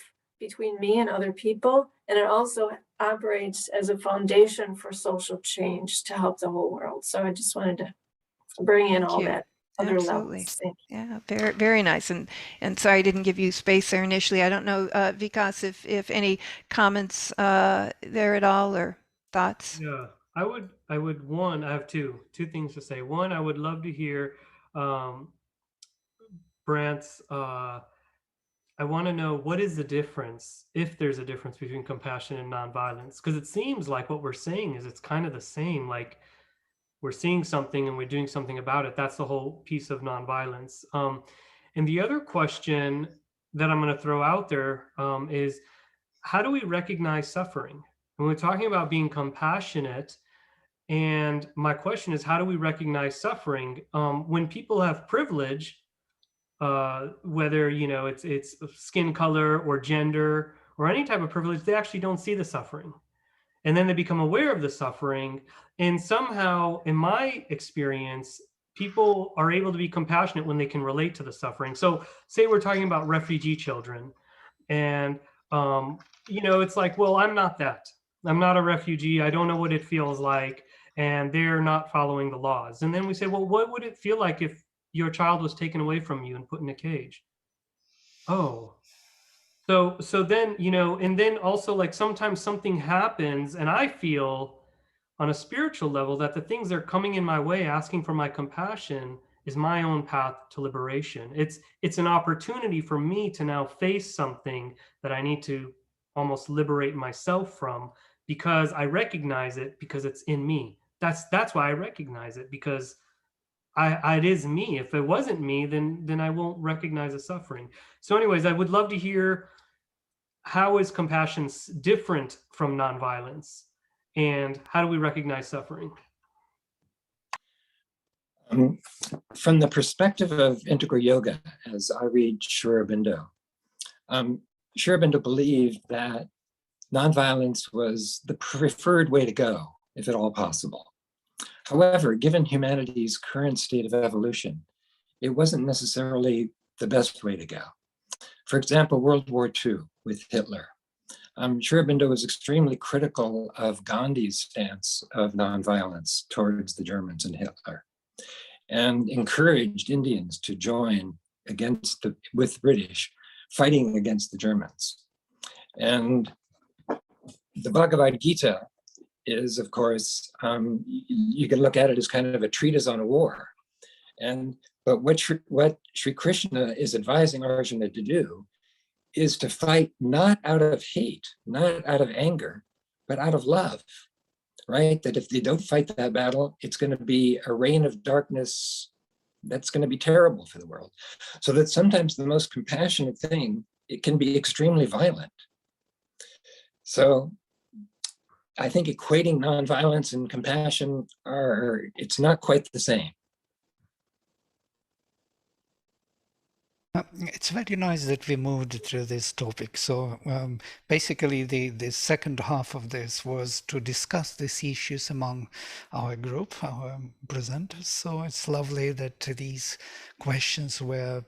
between me and other people. And it also operates as a foundation for social change to help the whole world. So I just wanted to bring in Thank all you. that other Absolutely. levels. Thank you. Yeah, very, very nice. And sorry I didn't give you space there initially. I don't know, Vikas, if any comments there at all or thoughts. Yeah, I would one, I have two things to say. One, I would love to hear Brant's I want to know, what is the difference, if there's a difference between compassion and nonviolence? Because it seems like what we're saying is it's kind of the same. Like, we're seeing something and we're doing something about it. That's the whole piece of nonviolence. And the other question that I'm going to throw out there is, how do we recognize suffering? When we're talking about being compassionate, and my question is, how do we recognize suffering? When people have privilege, whether it's skin color or gender or any type of privilege, they actually don't see the suffering, and then they become aware of the suffering. And somehow, in my experience, people are able to be compassionate when they can relate to the suffering. So say we're talking about refugee children, and it's like, well, I'm not a refugee, I don't know what it feels like, and they're not following the laws. And then we say, well, what would it feel like if your child was taken away from you and put in a cage? Oh, so then, and then also, like, sometimes something happens and I feel on a spiritual level that the things that are coming in my way, asking for my compassion, is my own path to liberation. It's an opportunity for me to now face something that I need to almost liberate myself from, because I recognize it, because it's in me. That's why I recognize it, because it is me. If it wasn't me, then I won't recognize the suffering. So anyways, I would love to hear, how is compassion different from nonviolence, and how do we recognize suffering? From the perspective of integral yoga, as I read Srivastava, Srivastava believed that nonviolence was the preferred way to go, if at all possible. However, given humanity's current state of evolution, it wasn't necessarily the best way to go. For example, World War II with Hitler. Srivastava was extremely critical of Gandhi's stance of nonviolence towards the Germans and Hitler, and encouraged Indians to join with British, fighting against the Germans. And the Bhagavad Gita is, of course, you can look at it as kind of a treatise on a war. But what Sri Krishna is advising Arjuna to do is to fight not out of hate, not out of anger, but out of love, right? That if they don't fight that battle, it's going to be a reign of darkness that's going to be terrible for the world. So that sometimes the most compassionate thing, it can be extremely violent. So I think equating nonviolence and compassion it's not quite the same. It's very nice that we moved through this topic. So basically the second half of this was to discuss these issues among our group, our presenters. So it's lovely that these questions were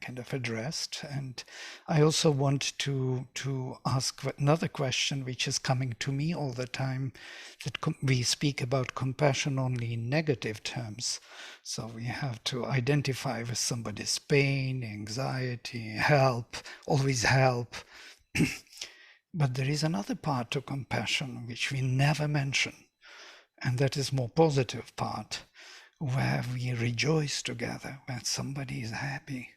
kind of addressed. And I also want to ask another question, which is coming to me all the time, that we speak about compassion only in negative terms. So we have to identify with somebody's pain, anxiety, help, always help. But there is another part to compassion which we never mention, and that is more positive part, where we rejoice together, where somebody is happy,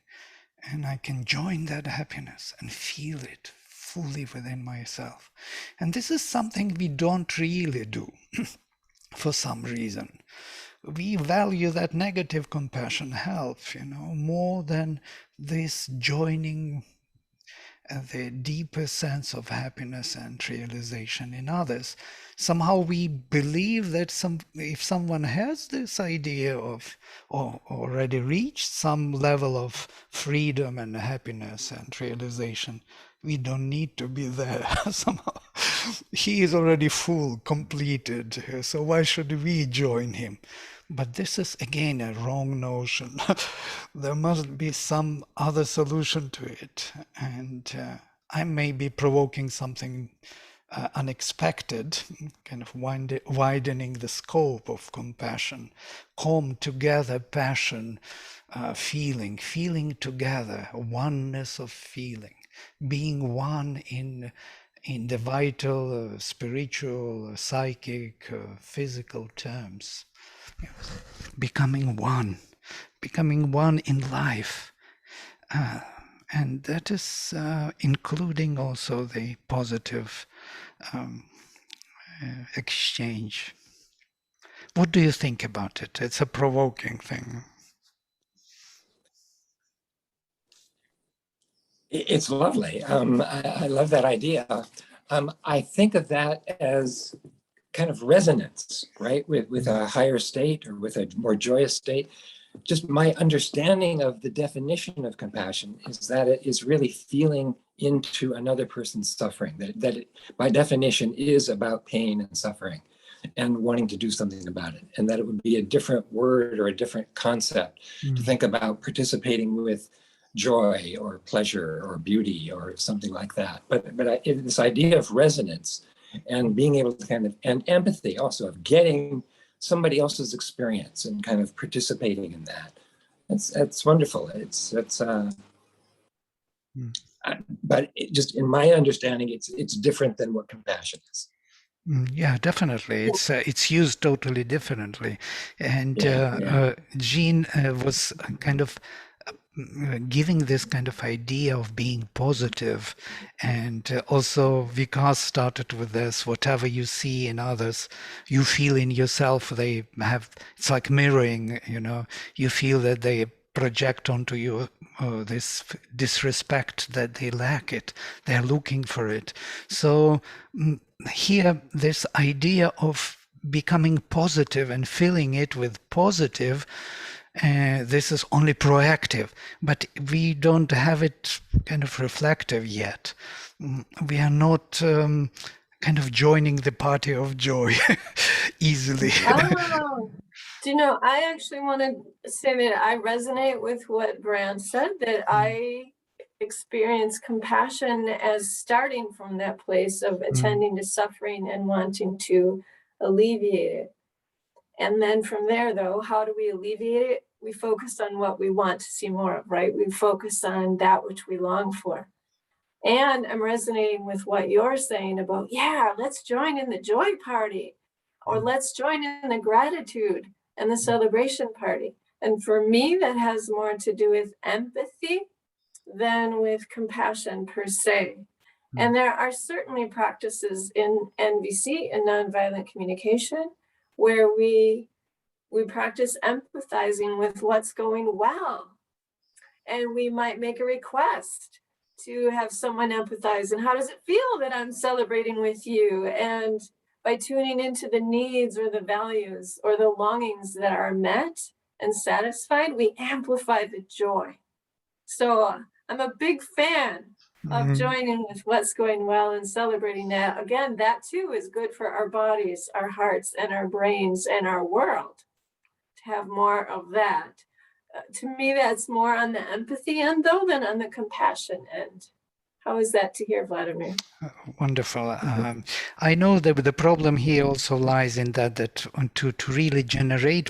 and I can join that happiness and feel it fully within myself. And this is something we don't really do for some reason. We value that negative compassion, help, more than this joining the deeper sense of happiness and realization in others. Somehow we believe that if someone has this idea of, or already reached some level of freedom and happiness and realization, we don't need to be there. Somehow he is already full, completed, so why should we join him? But this is again a wrong notion. There must be some other solution to it. And I may be provoking something unexpected, kind of widening the scope of compassion, calm together passion, feeling together, oneness of feeling, being one in the vital, spiritual, psychic, physical terms, becoming one in life. And that is including also the positive exchange. What do you think about it? It's a provoking thing. It's lovely. I love that idea. I think of that as kind of resonance, right? With a higher state or with a more joyous state. Just my understanding of the definition of compassion is that it is really feeling into another person's suffering, that it, by definition, is about pain and suffering and wanting to do something about it. And that it would be a different word or a different concept to think about participating with joy or pleasure or beauty or something like that. But this idea of resonance and being able to kind of, and empathy also, of getting somebody else's experience and kind of participating in that. It's wonderful. But just in my understanding, it's different than what compassion is. Yeah, definitely. It's used totally differently. And Jean was kind of giving this kind of idea of being positive, and also Vikas started with this: whatever you see in others, you feel in yourself. They have, it's like mirroring, you know, you feel that they project onto you this disrespect, that they lack it, they're looking for it. So here, this idea of becoming positive and filling it with positive, this is only proactive, but we don't have it kind of reflective yet. We are not kind of joining the party of joy easily. Oh, do you know, I actually want to say that I resonate with what Brant said, that I experience compassion as starting from that place of attending to suffering and wanting to alleviate it. And then from there, though, how do we alleviate it? We focus on what we want to see more of, right? We focus on that which we long for. And I'm resonating with what you're saying about, yeah, let's join in the joy party, or let's join in the gratitude and the celebration party. And for me, that has more to do with empathy than with compassion per se. And there are certainly practices in NVC, in nonviolent communication, where we practice empathizing with what's going well. And we might make a request to have someone empathize. And how does it feel that I'm celebrating with you? And by tuning into the needs or the values or the longings that are met and satisfied, we amplify the joy. So I'm a big fan of joining with what's going well and celebrating that. Again, that too is good for our bodies, our hearts, and our brains, and our world, to have more of that. To me, that's more on the empathy end, though, than on the compassion end. How is that to hear, Vladimir? Wonderful. I know that the problem here also lies in that to really generate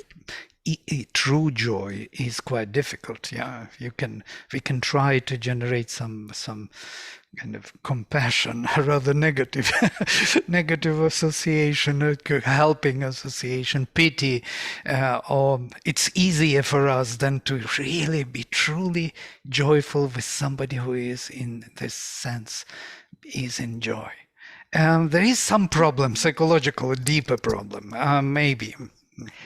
true joy is quite difficult. Yeah, we can try to generate some kind of compassion, rather negative association, helping association, pity, or it's easier for us than to really be truly joyful with somebody who is, in this sense, is in joy. There is some problem, psychological, a deeper problem, maybe.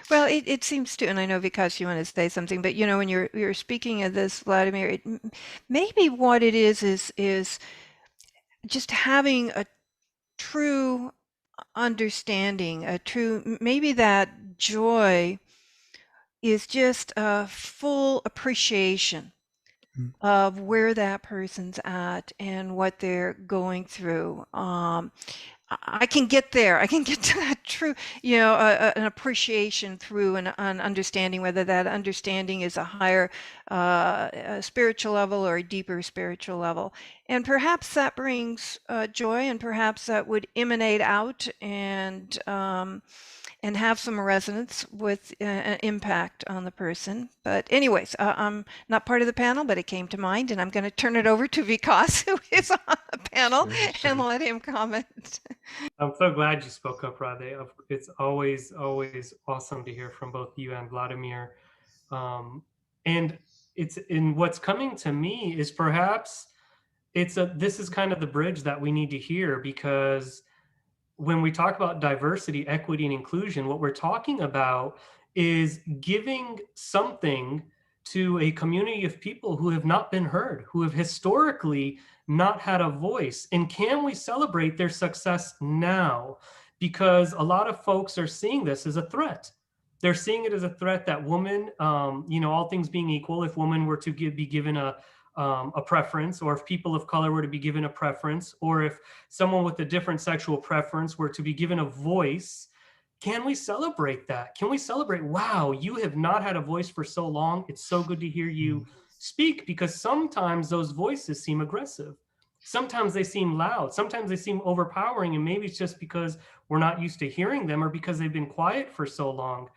Well, it seems to, and I know Vikas, you want to say something, but you know, when you're speaking of this, Vladimir, maybe what it is just having a true understanding, maybe that joy is just a full appreciation of where that person's at and what they're going through. I can get there. I can get to that true, an appreciation through an understanding, whether that understanding is a higher a spiritual level or a deeper spiritual level. And perhaps that brings joy, and perhaps that would emanate out and have some resonance with an impact on the person. But anyways, I'm not part of the panel, but it came to mind, and I'm going to turn it over to Vikas, who is on the panel, and let him comment. I'm so glad you spoke up, Radhe. It's always awesome to hear from both you and Vladimir. And what's coming to me is perhaps this is kind of the bridge that we need to hear, because when we talk about diversity, equity, and inclusion, what we're talking about is giving something to a community of people who have not been heard, who have historically not had a voice. And can we celebrate their success now? Because a lot of folks are seeing this as a threat. They're seeing it as a threat that women, all things being equal, if women were to be given a preference, or if people of color were to be given a preference, or if someone with a different sexual preference were to be given a voice, can we celebrate that? Can we celebrate, wow, you have not had a voice for so long. It's so good to hear you speak, because sometimes those voices seem aggressive. Sometimes they seem loud. Sometimes they seem overpowering. And maybe it's just because we're not used to hearing them, or because they've been quiet for so long.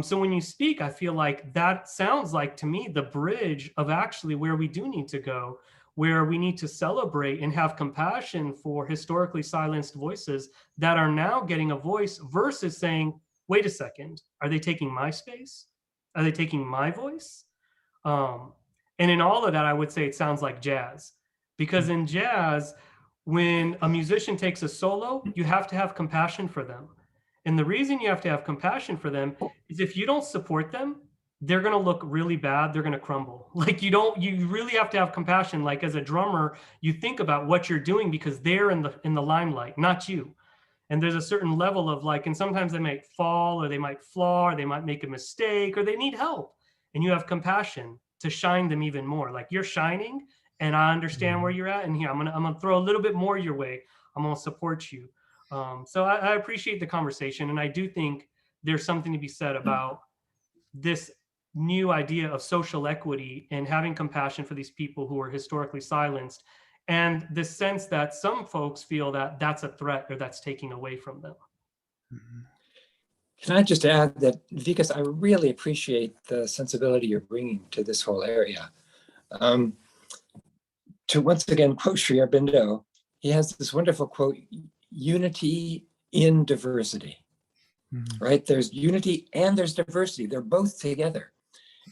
So when you speak, I feel like that sounds like, to me, the bridge of actually where we do need to go, where we need to celebrate and have compassion for historically silenced voices that are now getting a voice, versus saying, wait a second, are they taking my space? Are they taking my voice? And in all of that, I would say it sounds like jazz, because in jazz, when a musician takes a solo, you have to have compassion for them. And the reason you have to have compassion for them is if you don't support them, they're going to look really bad. They're going to crumble. Like you really have to have compassion. Like as a drummer, you think about what you're doing, because they're in the limelight, not you. And there's a certain level of and sometimes they might fall, or they might flaw, or they might make a mistake, or they need help. And you have compassion to shine them even more. Like, you're shining, and I understand where you're at. And here, I'm gonna throw a little bit more your way. I'm gonna support you. So I appreciate the conversation, and I do think there's something to be said about this new idea of social equity and having compassion for these people who are historically silenced, and the sense that some folks feel that that's a threat, or that's taking away from them. Can I just add that, Vikas, I really appreciate the sensibility you're bringing to this whole area. To once again quote Sri Aurobindo, he has this wonderful quote, unity in diversity, right? There's unity and there's diversity. They're both together.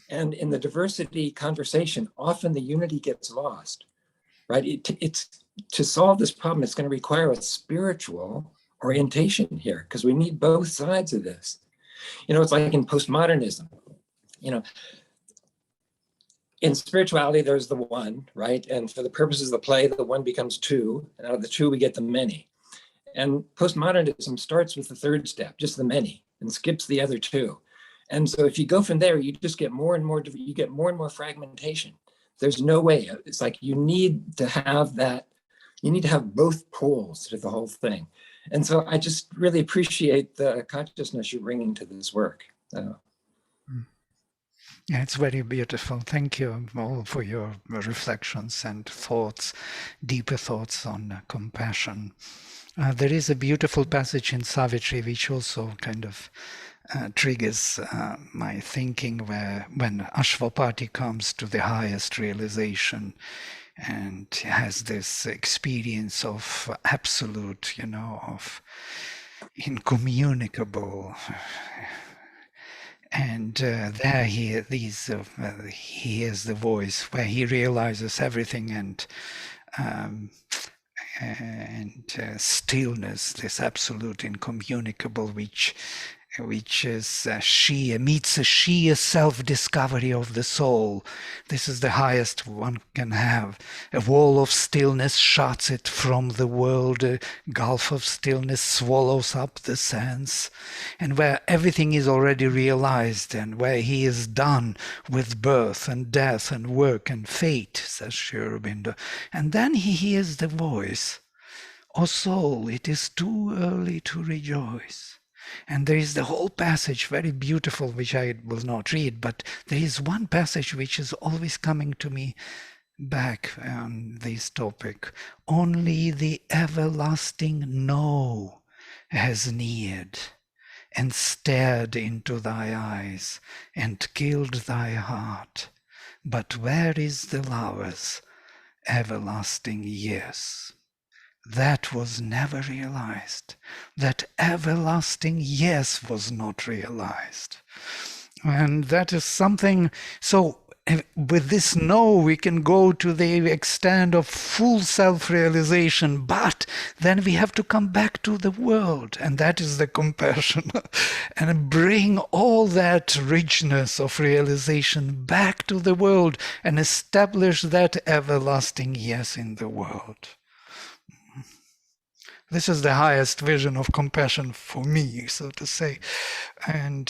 And in the diversity conversation, often the unity gets lost, right? It's to solve this problem, it's going to require a spiritual orientation here, because we need both sides of this. It's like in postmodernism, in spirituality, there's the one, right? And for the purposes of the play, the one becomes two, and out of the two, we get the many. And postmodernism starts with the third step, just the many, and skips the other two. And so if you go from there, you just get more and more, you get more and more fragmentation. There's no way. It's like you need to have that, you need to have both poles to the whole thing. And so I just really appreciate the consciousness you're bringing to this work. Yeah, it's very beautiful. Thank you all for your reflections and thoughts, deeper thoughts on compassion. There is a beautiful passage in Savitri which also kind of triggers my thinking, where when Ashwapati comes to the highest realization and has this experience of absolute, of incommunicable, and there he hears the voice where he realizes everything, and stillness, this absolute incommunicable, which is meets a sheer self-discovery of the soul. This is the highest one can have. A wall of stillness shuts it from the world. A gulf of stillness swallows up the sense. And where everything is already realized, and where he is done with birth and death and work and fate, says Sri Aurobindo. And then he hears the voice O soul, it is too early to rejoice. And there is the whole passage, very beautiful, which I will not read, but there is one passage which is always coming to me back on this topic. Only the everlasting no has neared and stared into thy eyes and killed thy heart. But where is the lover's everlasting yes? That was never realized. That everlasting yes was not realized. And that is something, so with this no, we can go to the extent of full self-realization, but then we have to come back to the world, and that is the compassion, and bring all that richness of realization back to the world and establish that everlasting yes in the world. This is the highest vision of compassion for me, so to say. And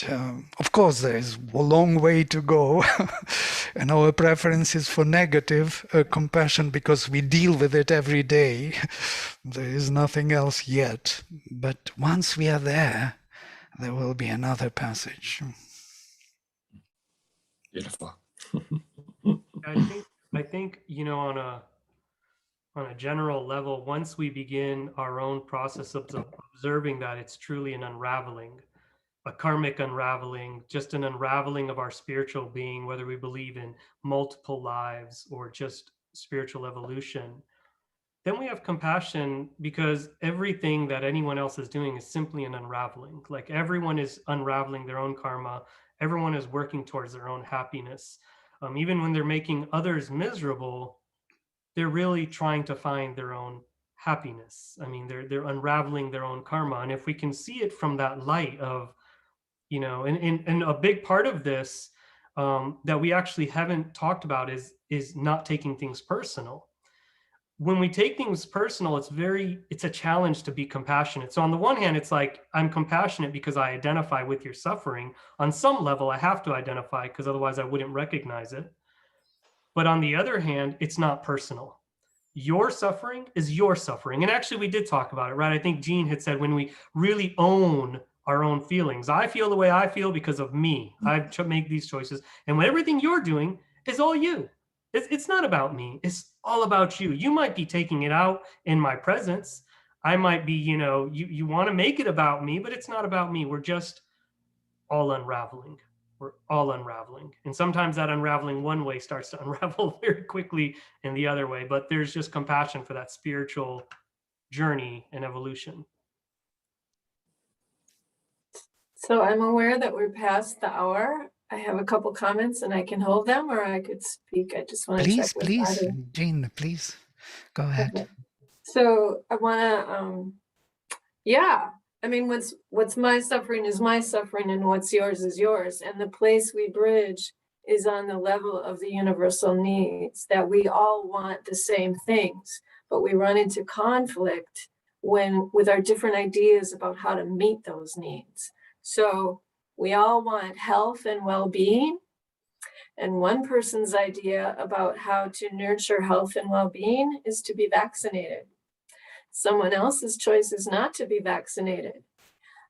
of course, there is a long way to go. And our preference is for negative compassion because we deal with it every day. There is nothing else yet. But once we are there, there will be another passage. Beautiful. I think, you know, on a general level, once we begin our own process of observing that, it's truly an unraveling, a karmic unraveling, just an unraveling of our spiritual being, whether we believe in multiple lives or just spiritual evolution. Then we have compassion because everything that anyone else is doing is simply an unraveling. Like everyone is unraveling their own karma. Everyone is working towards their own happiness. Even when they're making others miserable, they're really trying to find their own happiness. I mean, they're unraveling their own karma. And if we can see it from that light of, you know, and a big part of this that we actually haven't talked about is not taking things personal. When we take things personal, it's a challenge to be compassionate. So on the one hand, it's like, I'm compassionate because I identify with your suffering. On some level, I have to identify because otherwise I wouldn't recognize it. But on the other hand, it's not personal. Your suffering is your suffering. And actually, we did talk about it, right? I think Jean had said when we really own our own feelings, I feel the way I feel because of me. I make these choices. And when everything you're doing is all you. It's not about me. It's all about you. You might be taking it out in my presence. I might be, you know, you want to make it about me, but it's not about me. We're just all unraveling. We're all unraveling. And sometimes that unraveling one way starts to unravel very quickly in the other way, but there's just compassion for that spiritual journey and evolution. So I'm aware that we're past the hour. I have a couple comments and I can hold them or I could speak. I just want to check with Please, either. Jean, please, go ahead. Okay. So I want to, yeah, I mean, what's my suffering is my suffering and what's yours is yours. And the place we bridge is on the level of the universal needs, that we all want the same things, but we run into conflict with our different ideas about how to meet those needs. So we all want health and well-being. And one person's idea about how to nurture health and well-being is to be vaccinated. Someone else's choice is not to be vaccinated.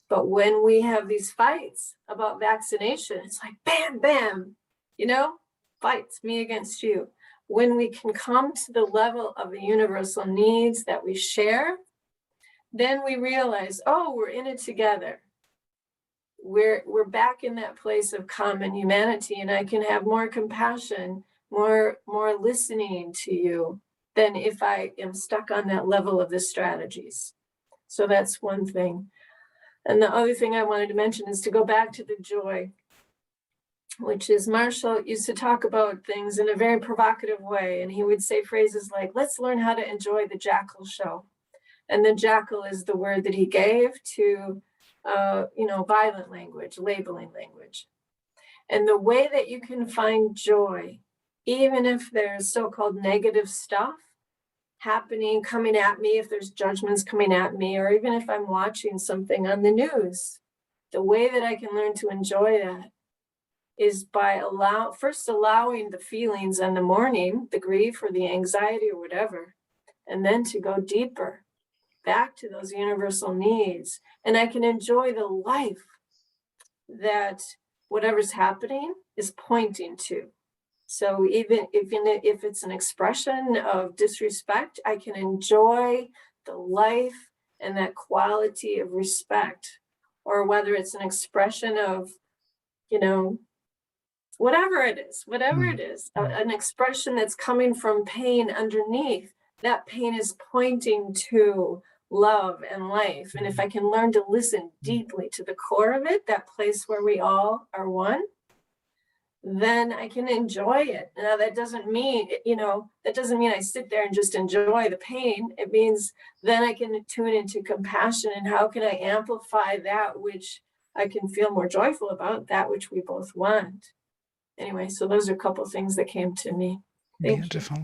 But when we have these fights about vaccination, it's like, bam, bam, you know, fights, me against you. When we can come to the level of the universal needs that we share, then we realize, oh, we're in it together. We're back in that place of common humanity, and I can have more compassion, more listening to you than if I am stuck on that level of the strategies. So that's one thing. And the other thing I wanted to mention is to go back to the joy, which is Marshall used to talk about things in a very provocative way. And he would say phrases like, let's learn how to enjoy the jackal show. And the jackal is the word that he gave to violent language, labeling language. And the way that you can find joy, even if there's so-called negative stuff happening, coming at me, if there's judgments coming at me, or even if I'm watching something on the news, the way that I can learn to enjoy that is by first allowing the feelings in the morning, the grief or the anxiety or whatever, and then to go deeper back to those universal needs, and I can enjoy the life that whatever's happening is pointing to. So even if it's an expression of disrespect, I can enjoy the life and that quality of respect. Or whether it's an expression of, whatever it is, an expression that's coming from pain underneath, that pain is pointing to love and life. And if I can learn to listen deeply to the core of it, that place where we all are one, then I can enjoy it. Now that doesn't mean, I sit there and just enjoy the pain. It means then I can tune into compassion, and how can I amplify that which I can feel more joyful about, that which we both want. Anyway, so those are a couple things that came to me. Beautiful.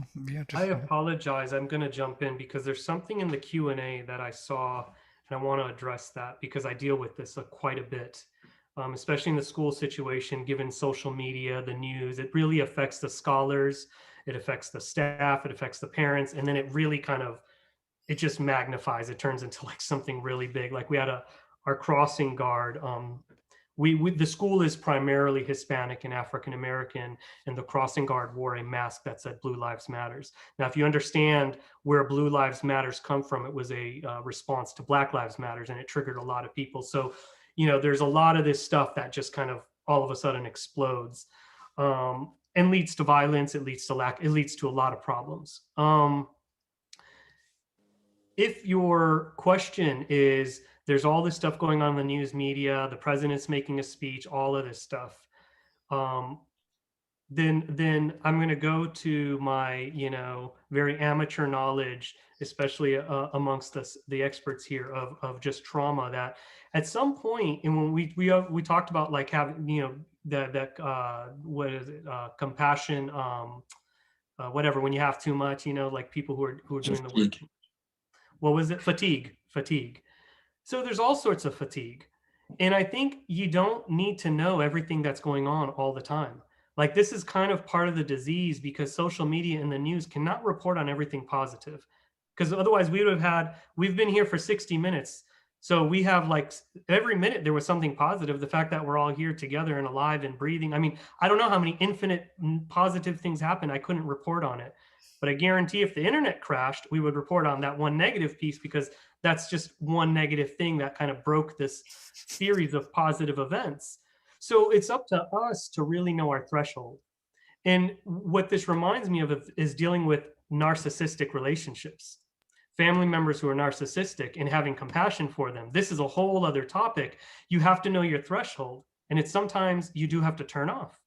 I apologize. I'm going to jump in because there's something in the Q&A that I saw, and I want to address that because I deal with this quite a bit. Especially in the school situation, given social media, the news, it really affects the scholars, it affects the staff, it affects the parents, and then it really it just magnifies. It turns into like something really big. Like we had our crossing guard. The school is primarily Hispanic and African American, and the crossing guard wore a mask that said Blue Lives Matters. Now, if you understand where Blue Lives Matters come from, it was a response to Black Lives Matters, and it triggered a lot of people. So there's a lot of this stuff that just kind of all of a sudden explodes and leads to violence. It leads to a lot of problems. If your question is, there's all this stuff going on in the news media, the president's making a speech, all of this stuff, then I'm going to go to my, very amateur knowledge, especially amongst the experts here of just trauma, that at some point, and when we talked about like having, what is it, compassion, whatever, when you have too much, like people who are doing the work. What was it? Fatigue. So there's all sorts of fatigue. And I think you don't need to know everything that's going on all the time. Like this is kind of part of the disease, because social media and the news cannot report on everything positive. Because otherwise we've been here for 60 minutes. So we have like every minute there was something positive. The fact that we're all here together and alive and breathing. I mean, I don't know how many infinite positive things happened. I couldn't report on it. But I guarantee if the internet crashed, we would report on that one negative piece, because that's just one negative thing that kind of broke this series of positive events. So it's up to us to really know our threshold. And what this reminds me of is dealing with narcissistic relationships. Family members who are narcissistic and having compassion for them. This is a whole other topic. You have to know your threshold. And it's sometimes you do have to turn off.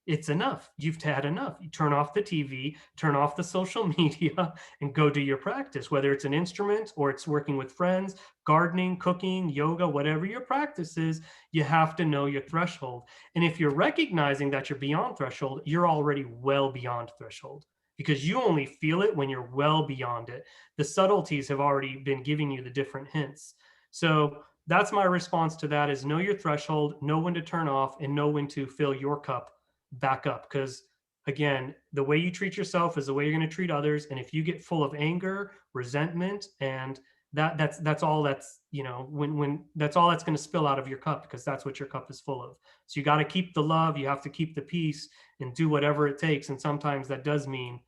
It's enough. You've had enough. You turn off the TV, turn off the social media, and go do your practice, whether it's an instrument or it's working with friends, gardening, cooking, yoga, whatever your practice is, you have to know your threshold. And if you're recognizing that you're beyond threshold, you're already well beyond threshold, because you only feel it when you're well beyond it. The subtleties have already been giving you the different hints. So that's my response to that, is know your threshold, know when to turn off, and know when to fill your cup back up. Because again, the way you treat yourself is the way you're going to treat others. And if you get full of anger, resentment, and that's all that's, when that's all that's going to spill out of your cup, because that's what your cup is full of. So you got to keep the love, you have to keep the peace, and do whatever it takes. And sometimes that does mean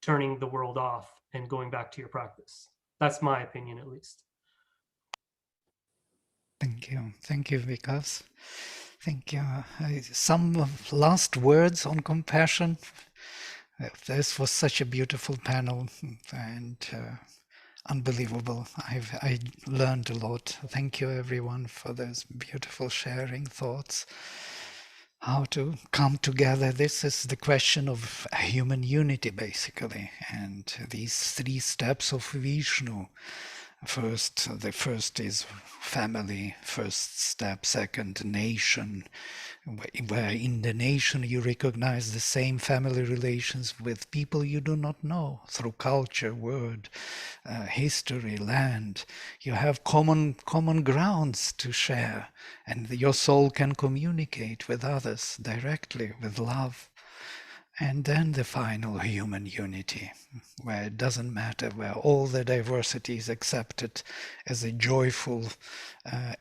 turning the world off and going back to your practice. That's my opinion, at least. Thank you, Vikas. Thank you. Some last words on compassion. This was such a beautiful panel and unbelievable. I learned a lot. Thank you, everyone, for those beautiful sharing thoughts. How to come together. This is the question of human unity, basically, and these 3 steps of Vishnu. The first is family, first step, second nation, where in the nation you recognize the same family relations with people you do not know through culture, word, history, land. You have common grounds to share, and your soul can communicate with others directly with love. And then the final human unity, where it doesn't matter, where all the diversity is accepted as a joyful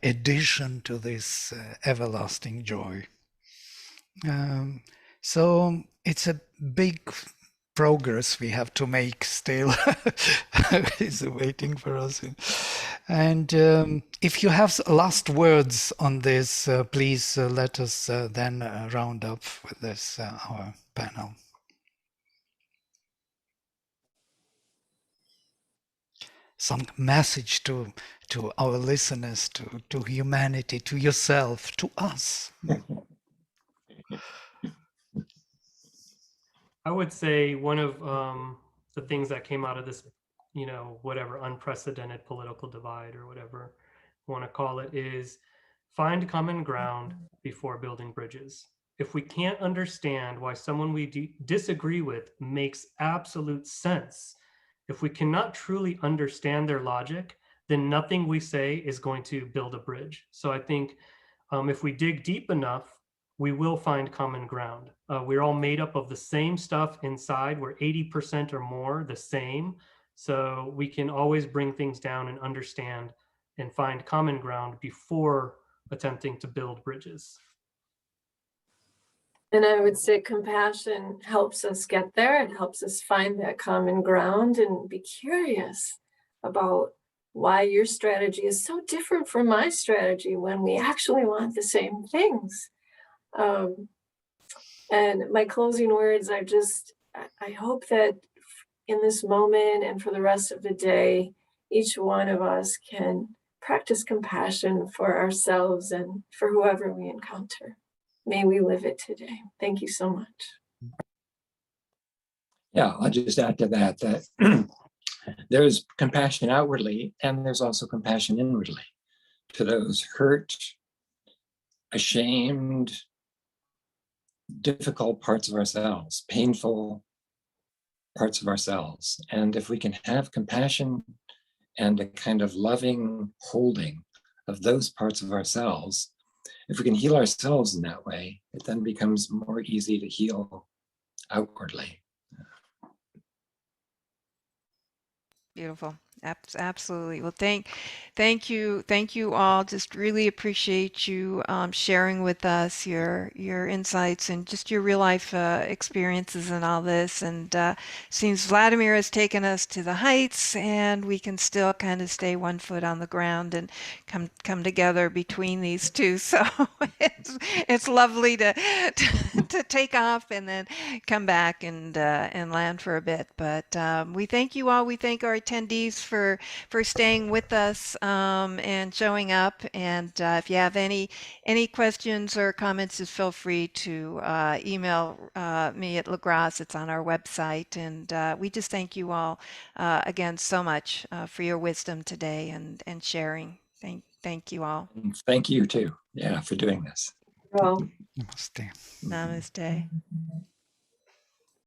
addition to this everlasting joy. So it's a big progress we have to make still. He's waiting for us. And if you have last words on this, please let us then round up with this, our panel. Some message to our listeners, to humanity, to yourself, to us. I would say one of the things that came out of this, whatever unprecedented political divide or whatever you want to call it, is find common ground before building bridges. If we can't understand why someone we disagree with makes absolute sense, if we cannot truly understand their logic, then nothing we say is going to build a bridge. So I think if we dig deep enough, we will find common ground. We're all made up of the same stuff inside. We're 80% or more the same. So we can always bring things down and understand and find common ground before attempting to build bridges. And I would say compassion helps us get there. It helps us find that common ground and be curious about why your strategy is so different from my strategy when we actually want the same things. And my closing words are just, I hope that in this moment and for the rest of the day, each one of us can practice compassion for ourselves and for whoever we encounter. May we live it today. Thank you so much. Yeah, I'll just add to that there's compassion outwardly, and there's also compassion inwardly to those hurt, ashamed, difficult parts of ourselves, painful parts of ourselves. And if we can have compassion and a kind of loving holding of those parts of ourselves, if we can heal ourselves in that way, it then becomes more easy to heal outwardly. Beautiful. Absolutely. Well, thank you all. Just really appreciate you sharing with us your insights and just your real life experiences and all this. And seems Vladimir has taken us to the heights, and we can still kind of stay one foot on the ground and come together between these two. So it's lovely to take off and then come back and land for a bit. But we thank you all. We thank our attendees for staying with us and showing up. And if you have any questions or comments, just feel free to email me at LaGrasse. It's on our website. And we just thank you all again so much for your wisdom today and sharing. Thank you all. And thank you too, for doing this. Well, Namaste. Namaste.